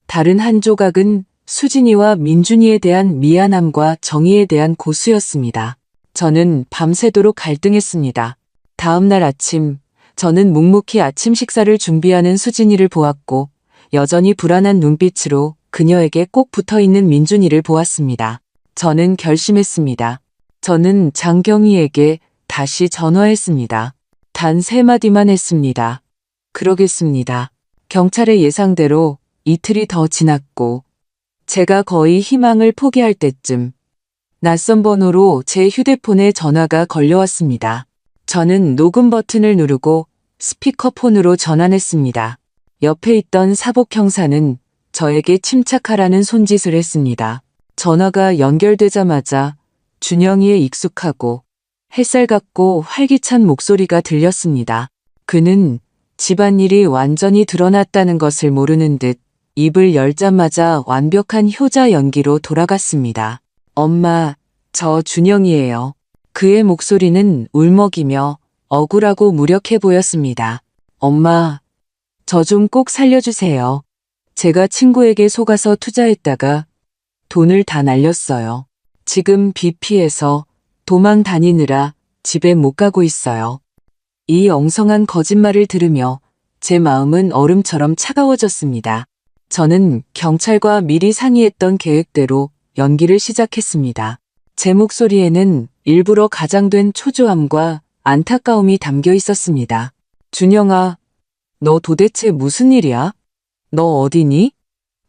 다른 한 조각은 수진이와 민준이에 대한 미안함과 정의에 대한 고수였습니다. 저는 밤새도록 갈등했습니다. 다음 날 아침 저는 묵묵히 아침 식사를 준비하는 수진이를 보았고 여전히 불안한 눈빛으로 그녀에게 꼭 붙어있는 민준이를 보았습니다. 저는 결심했습니다. 저는 장경희에게 다시 전화했습니다. 단 3마디만 했습니다. 그러겠습니다. 경찰의 예상대로 이틀이 더 지났고 제가 거의 희망을 포기할 때쯤 낯선 번호로 제 휴대폰에 전화가 걸려왔습니다. 저는 녹음 버튼을 누르고 스피커폰으로 전환했습니다. 옆에 있던 사복 형사는 저에게 침착하라는 손짓을 했습니다. 전화가 연결되자마자 준영이의 익숙하고 햇살 같고 활기찬 목소리가 들렸습니다. 그는 집안일이 완전히 드러났다는 것을 모르는 듯 입을 열자마자 완벽한 효자 연기로 돌아갔습니다. 엄마, 저 준영이에요. 그의 목소리는 울먹이며 억울하고 무력해 보였습니다. 엄마, 저 좀 꼭 살려주세요. 제가 친구에게 속아서 투자했다가 돈을 다 날렸어요. 지금 빚 피해서 도망 다니느라 집에 못 가고 있어요. 이 엉성한 거짓말을 들으며 제 마음은 얼음처럼 차가워졌습니다. 저는 경찰과 미리 상의했던 계획대로 연기를 시작했습니다. 제 목소리에는 일부러 가장된 초조함과 안타까움이 담겨 있었습니다. 준영아, 너 도대체 무슨 일이야? 너 어디니?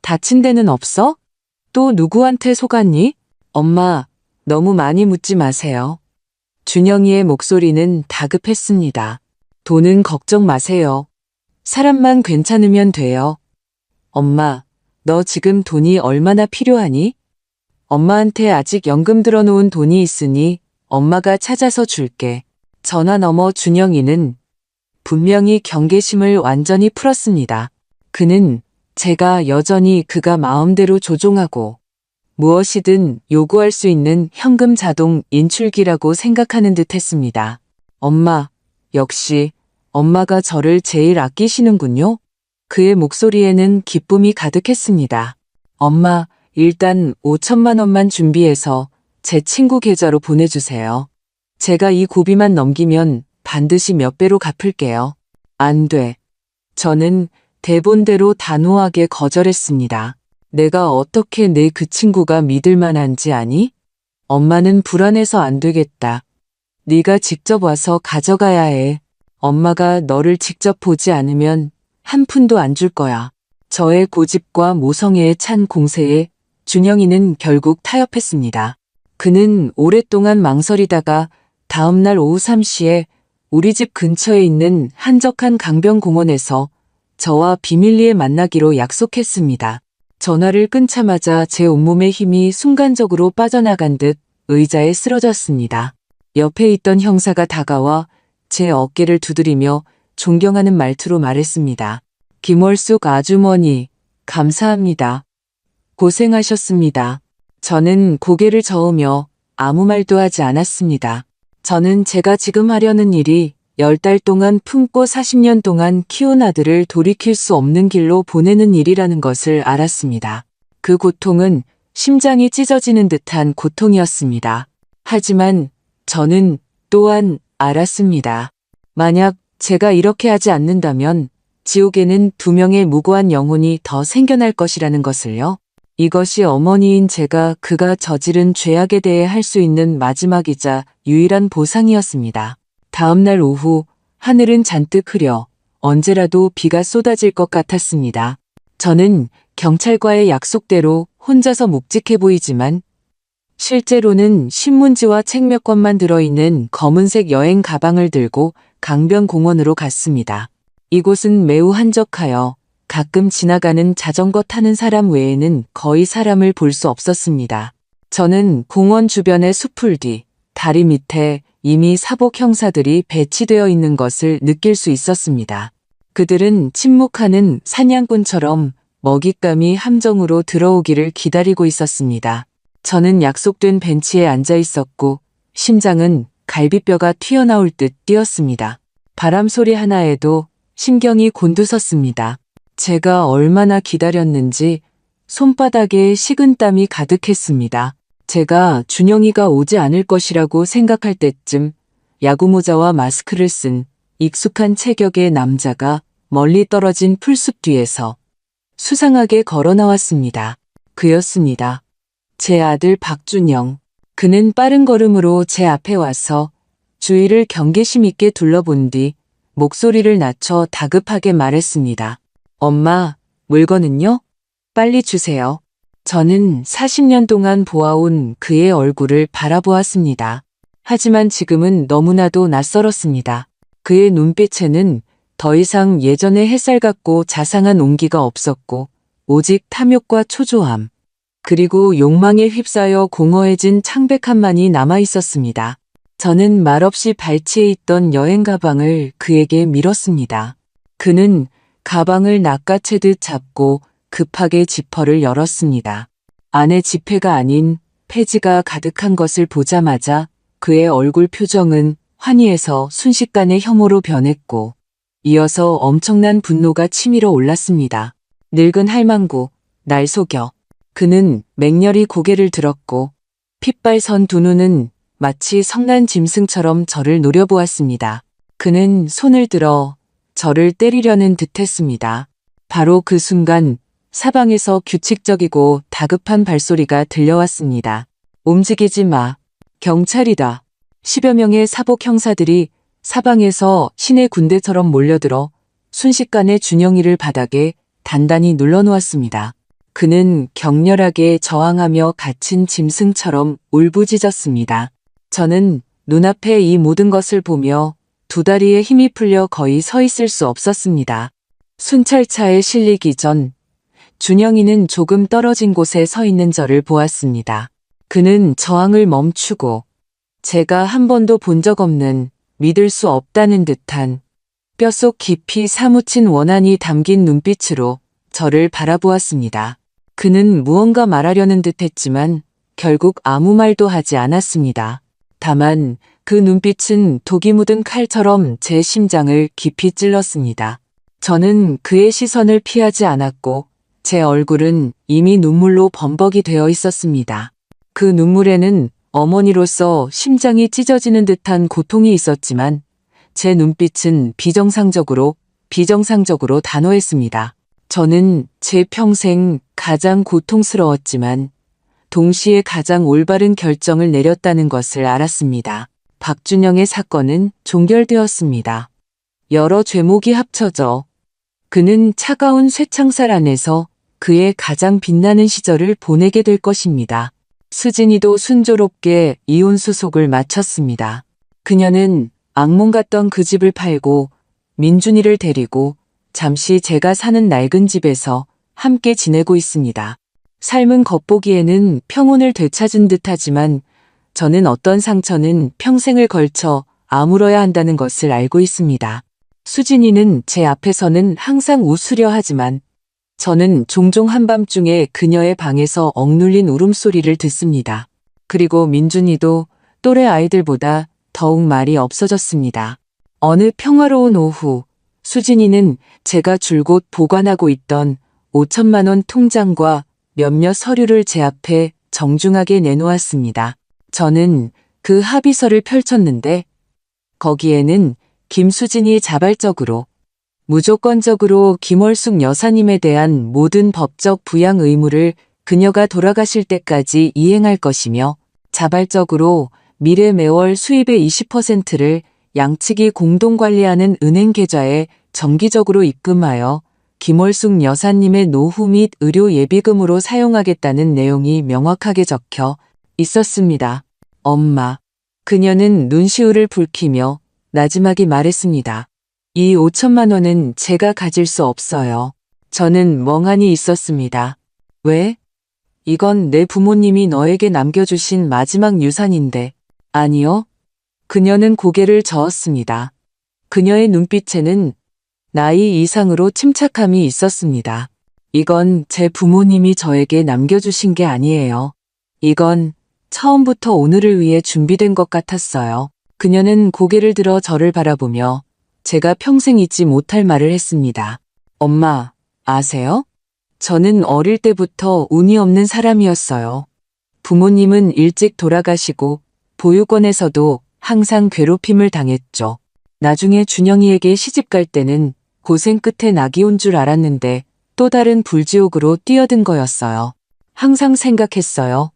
다친 데는 없어? 또 누구한테 속았니? 엄마, 너무 많이 묻지 마세요. 준영이의 목소리는 다급했습니다. 돈은 걱정 마세요. 사람만 괜찮으면 돼요. 엄마, 너 지금 돈이 얼마나 필요하니? 엄마한테 아직 연금 들어놓은 돈이 있으니 엄마가 찾아서 줄게. 전화 너머 준영이는 분명히 경계심을 완전히 풀었습니다. 그는 제가 여전히 그가 마음대로 조종하고 무엇이든 요구할 수 있는 현금 자동 인출기라고 생각하는 듯 했습니다. 엄마, 역시 엄마가 저를 제일 아끼시는군요. 그의 목소리에는 기쁨이 가득했습니다. 엄마, 일단 5천만 원만 준비해서 제 친구 계좌로 보내주세요. 제가 이 고비만 넘기면 반드시 몇 배로 갚을게요. 안 돼. 저는 대본대로 단호하게 거절했습니다. 내가 어떻게 내 그 친구가 믿을 만한지 아니? 엄마는 불안해서 안 되겠다. 네가 직접 와서 가져가야 해. 엄마가 너를 직접 보지 않으면 한 푼도 안 줄 거야. 저의 고집과 모성애에 찬 공세에 준영이는 결국 타협했습니다. 그는 오랫동안 망설이다가 다음날 오후 3시에 우리 집 근처에 있는 한적한 강변공원에서 저와 비밀리에 만나기로 약속했습니다. 전화를 끊자마자 제 온몸의 힘이 순간적으로 빠져나간 듯 의자에 쓰러졌습니다. 옆에 있던 형사가 다가와 제 어깨를 두드리며 존경하는 말투로 말했습니다. 김월숙 아주머니, 감사합니다. 고생하셨습니다. 저는 고개를 저으며 아무 말도 하지 않았습니다. 저는 제가 지금 하려는 일이 10달 동안 품고 40년 동안 키운 아들을 돌이킬 수 없는 길로 보내는 일이라는 것을 알았습니다. 그 고통은 심장이 찢어지는 듯한 고통이었습니다. 하지만 저는 또한 알았습니다. 만약 제가 이렇게 하지 않는다면 지옥에는 2명의 무고한 영혼이 더 생겨날 것이라는 것을요. 이것이 어머니인 제가 그가 저지른 죄악에 대해 할 수 있는 마지막이자 유일한 보상이었습니다. 다음 날 오후 하늘은 잔뜩 흐려 언제라도 비가 쏟아질 것 같았습니다. 저는 경찰과의 약속대로 혼자서 묵직해 보이지만 실제로는 신문지와 책 몇 권만 들어있는 검은색 여행 가방을 들고 강변공원으로 갔습니다. 이곳은 매우 한적하여 가끔 지나가는 자전거 타는 사람 외에는 거의 사람을 볼 수 없었습니다. 저는 공원 주변의 숲풀 뒤, 다리 밑에 이미 사복 형사들이 배치되어 있는 것을 느낄 수 있었습니다. 그들은 침묵하는 사냥꾼처럼 먹잇감이 함정으로 들어오기를 기다리고 있었습니다. 저는 약속된 벤치에 앉아 있었고 심장은 갈비뼈가 튀어나올 듯 뛰었습니다. 바람 소리 하나에도 심경이 곤두섰습니다. 제가 얼마나 기다렸는지 손바닥에 식은땀이 가득했습니다. 제가 준영이가 오지 않을 것이라고 생각할 때쯤 야구모자와 마스크를 쓴 익숙한 체격의 남자가 멀리 떨어진 풀숲 뒤에서 수상하게 걸어 나왔습니다. 그였습니다. 제 아들 박준영. 그는 빠른 걸음으로 제 앞에 와서 주위를 경계심 있게 둘러본 뒤 목소리를 낮춰 다급하게 말했습니다. 엄마, 물건은요? 빨리 주세요. 저는 40년 동안 보아온 그의 얼굴을 바라보았습니다. 하지만 지금은 너무나도 낯설었습니다. 그의 눈빛에는 더 이상 예전의 햇살 같고 자상한 온기가 없었고 오직 탐욕과 초조함, 그리고 욕망에 휩싸여 공허해진 창백함만이 남아 있었습니다. 저는 말없이 발치에 있던 여행 가방을 그에게 밀었습니다. 그는 가방을 낚아채듯 잡고 급하게 지퍼를 열었습니다. 안에 지폐가 아닌 폐지가 가득한 것을 보자마자 그의 얼굴 표정은 환희에서 순식간에 혐오로 변했고 이어서 엄청난 분노가 치밀어 올랐습니다. 늙은 할망구, 날 속여. 그는 맹렬히 고개를 들었고 핏발선 두 눈은 마치 성난 짐승처럼 저를 노려보았습니다. 그는 손을 들어 저를 때리려는 듯했습니다. 바로 그 순간 사방에서 규칙적이고 다급한 발소리가 들려왔습니다. 움직이지 마. 경찰이다. 10여 명의 사복 형사들이 사방에서 신의 군대처럼 몰려들어 순식간에 준영이를 바닥에 단단히 눌러놓았습니다. 그는 격렬하게 저항하며 갇힌 짐승처럼 울부짖었습니다. 저는 눈앞에 이 모든 것을 보며 두 다리에 힘이 풀려 거의 서 있을 수 없었습니다. 순찰차에 실리기 전 준영이는 조금 떨어진 곳에 서 있는 저를 보았습니다. 그는 저항을 멈추고 제가 한 번도 본 적 없는 믿을 수 없다는 듯한 뼛속 깊이 사무친 원한이 담긴 눈빛으로 저를 바라보았습니다. 그는 무언가 말하려는 듯했지만 결국 아무 말도 하지 않았습니다. 다만 그 눈빛은 독이 묻은 칼처럼 제 심장을 깊이 찔렀습니다. 저는 그의 시선을 피하지 않았고 제 얼굴은 이미 눈물로 범벅이 되어 있었습니다. 그 눈물에는 어머니로서 심장이 찢어지는 듯한 고통이 있었지만 제 눈빛은 비정상적으로 단호했습니다. 저는 제 평생 가장 고통스러웠지만 동시에 가장 올바른 결정을 내렸다는 것을 알았습니다. 박준영의 사건은 종결되었습니다. 여러 죄목이 합쳐져 그는 차가운 쇠창살 안에서 그의 가장 빛나는 시절을 보내게 될 것입니다. 수진이도 순조롭게 이혼 수속을 마쳤습니다. 그녀는 악몽 같던 그 집을 팔고 민준이를 데리고 잠시 제가 사는 낡은 집에서 함께 지내고 있습니다. 삶은 겉보기에는 평온을 되찾은 듯하지만 저는 어떤 상처는 평생을 걸쳐 아물어야 한다는 것을 알고 있습니다. 수진이는 제 앞에서는 항상 웃으려 하지만 저는 종종 한밤중에 그녀의 방에서 억눌린 울음소리를 듣습니다. 그리고 민준이도 또래 아이들보다 더욱 말이 없어졌습니다. 어느 평화로운 오후, 수진이는 제가 줄곧 보관하고 있던 5천만 원 통장과 몇몇 서류를 제 앞에 정중하게 내놓았습니다. 저는 그 합의서를 펼쳤는데 거기에는 김수진이 자발적으로 무조건적으로 김월숙 여사님에 대한 모든 법적 부양 의무를 그녀가 돌아가실 때까지 이행할 것이며 자발적으로 미래 매월 수입의 20%를 양측이 공동 관리하는 은행 계좌에 정기적으로 입금하여 김월숙 여사님의 노후 및 의료 예비금으로 사용하겠다는 내용이 명확하게 적혀 있었습니다. 엄마. 그녀는 눈시울을 붉히며 나지막이 말했습니다. 이 5천만 원은 제가 가질 수 없어요. 저는 멍하니 있었습니다. 왜? 이건 내 부모님이 너에게 남겨주신 마지막 유산인데. 아니요. 그녀는 고개를 저었습니다. 그녀의 눈빛에는 나이 이상으로 침착함이 있었습니다. 이건 제 부모님이 저에게 남겨주신 게 아니에요. 이건 처음부터 오늘을 위해 준비된 것 같았어요. 그녀는 고개를 들어 저를 바라보며 제가 평생 잊지 못할 말을 했습니다. 엄마, 아세요? 저는 어릴 때부터 운이 없는 사람이었어요. 부모님은 일찍 돌아가시고 보육원에서도 항상 괴롭힘을 당했죠. 나중에 준영이에게 시집갈 때는 고생 끝에 낙이 온 줄 알았는데 또 다른 불지옥으로 뛰어든 거였어요. 항상 생각했어요.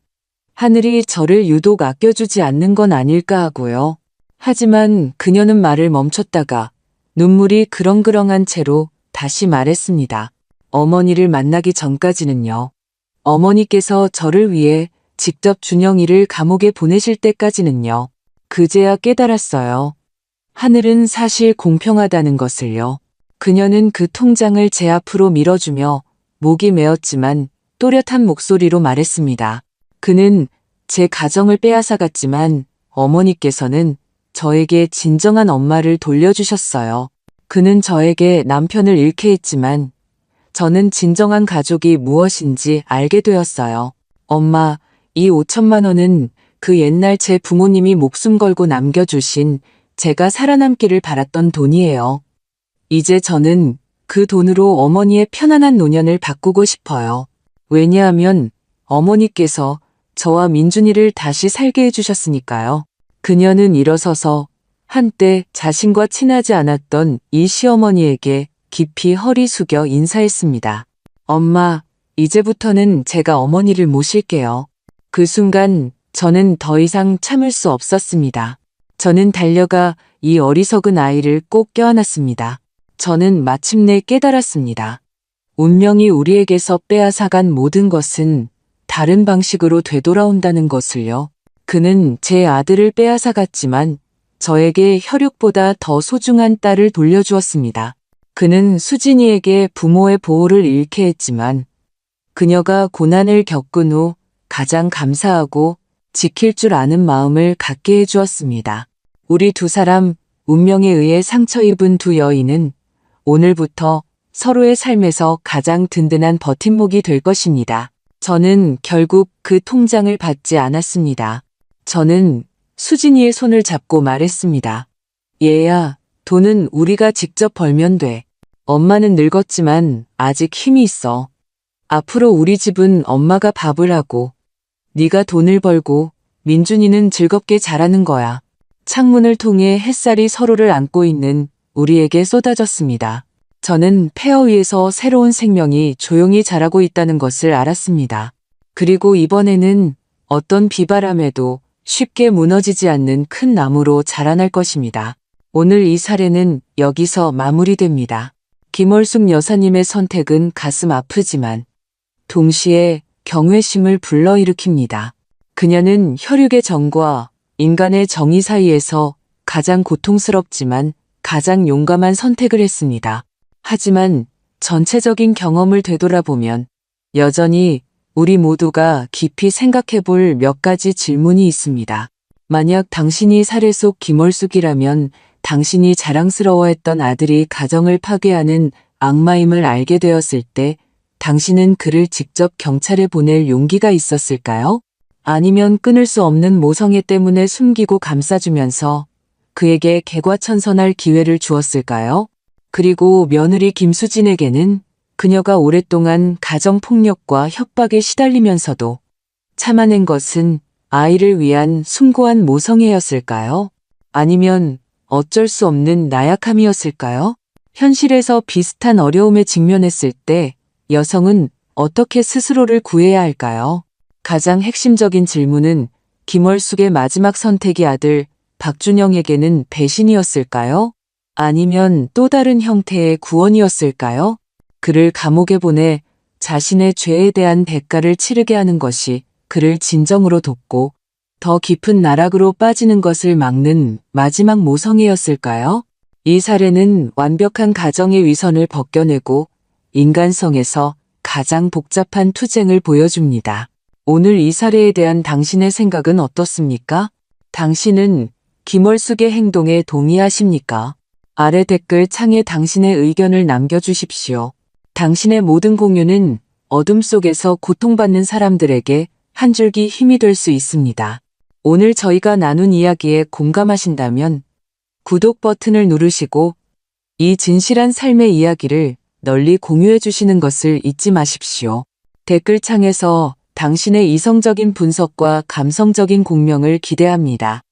하늘이 저를 유독 아껴주지 않는 건 아닐까 하고요. 하지만 그녀는 말을 멈췄다가 눈물이 그렁그렁한 채로 다시 말했습니다. 어머니를 만나기 전까지는요. 어머니께서 저를 위해 직접 준영이를 감옥에 보내실 때까지는요. 그제야 깨달았어요. 하늘은 사실 공평하다는 것을요. 그녀는 그 통장을 제 앞으로 밀어주며 목이 메었지만 또렷한 목소리로 말했습니다. 그는 제 가정을 빼앗아갔지만 어머니께서는 저에게 진정한 엄마를 돌려주셨어요. 그는 저에게 남편을 잃게 했지만 저는 진정한 가족이 무엇인지 알게 되었어요. 엄마, 이 5천만 원은 그 옛날 제 부모님이 목숨 걸고 남겨주신 제가 살아남기를 바랐던 돈이에요. 이제 저는 그 돈으로 어머니의 편안한 노년을 바꾸고 싶어요. 왜냐하면 어머니께서 저와 민준이를 다시 살게 해주셨으니까요. 그녀는 일어서서 한때 자신과 친하지 않았던 이 시어머니에게 깊이 허리 숙여 인사했습니다. 엄마, 이제부터는 제가 어머니를 모실게요. 그 순간 저는 더 이상 참을 수 없었습니다. 저는 달려가 이 어리석은 아이를 꼭 껴안았습니다. 저는 마침내 깨달았습니다. 운명이 우리에게서 빼앗아간 모든 것은 다른 방식으로 되돌아온다는 것을요. 그는 제 아들을 빼앗아갔지만 저에게 혈육보다 더 소중한 딸을 돌려주었습니다. 그는 수진이에게 부모의 보호를 잃게 했지만 그녀가 고난을 겪은 후 가장 감사하고 지킬 줄 아는 마음을 갖게 해주었습니다. 우리 두 사람 운명에 의해 상처 입은 두 여인은 오늘부터 서로의 삶에서 가장 든든한 버팀목이 될 것입니다. 저는 결국 그 통장을 받지 않았습니다. 저는 수진이의 손을 잡고 말했습니다. 얘야, 돈은 우리가 직접 벌면 돼. 엄마는 늙었지만 아직 힘이 있어. 앞으로 우리 집은 엄마가 밥을 하고 네가 돈을 벌고 민준이는 즐겁게 자라는 거야. 창문을 통해 햇살이 서로를 안고 있는 우리에게 쏟아졌습니다. 저는 폐허 위에서 새로운 생명이 조용히 자라고 있다는 것을 알았습니다. 그리고 이번에는 어떤 비바람에도 쉽게 무너지지 않는 큰 나무로 자라날 것입니다. 오늘 이 사례는 여기서 마무리됩니다. 김월숙 여사님의 선택은 가슴 아프지만 동시에 경외심을 불러일으킵니다. 그녀는 혈육의 정과 인간의 정의 사이에서 가장 고통스럽지만 가장 용감한 선택을 했습니다. 하지만 전체적인 경험을 되돌아보면 여전히 우리 모두가 깊이 생각해 볼 몇 가지 질문이 있습니다. 만약 당신이 사례 속 김월숙이라면 당신이 자랑스러워했던 아들이 가정을 파괴하는 악마임을 알게 되었을 때 당신은 그를 직접 경찰에 보낼 용기가 있었을까요? 아니면 끊을 수 없는 모성애 때문에 숨기고 감싸주면서 그에게 개과천선할 기회를 주었을까요? 그리고 며느리 김수진에게는 그녀가 오랫동안 가정폭력과 협박에 시달리면서도 참아낸 것은 아이를 위한 숭고한 모성애였을까요? 아니면 어쩔 수 없는 나약함이었을까요? 현실에서 비슷한 어려움에 직면했을 때 여성은 어떻게 스스로를 구해야 할까요? 가장 핵심적인 질문은 김월숙의 마지막 선택이 아들 박준영에게는 배신이었을까요? 아니면 또 다른 형태의 구원이었을까요? 그를 감옥에 보내 자신의 죄에 대한 대가를 치르게 하는 것이 그를 진정으로 돕고 더 깊은 나락으로 빠지는 것을 막는 마지막 모성애였을까요? 이 사례는 완벽한 가정의 위선을 벗겨내고 인간성에서 가장 복잡한 투쟁을 보여줍니다. 오늘 이 사례에 대한 당신의 생각은 어떻습니까? 당신은 김월숙의 행동에 동의하십니까? 아래 댓글 창에 당신의 의견을 남겨주십시오. 당신의 모든 공유는 어둠 속에서 고통받는 사람들에게 한 줄기 힘이 될 수 있습니다. 오늘 저희가 나눈 이야기에 공감하신다면 구독 버튼을 누르시고 이 진실한 삶의 이야기를 널리 공유해 주시는 것을 잊지 마십시오. 댓글창에서 당신의 이성적인 분석과 감성적인 공명을 기대합니다.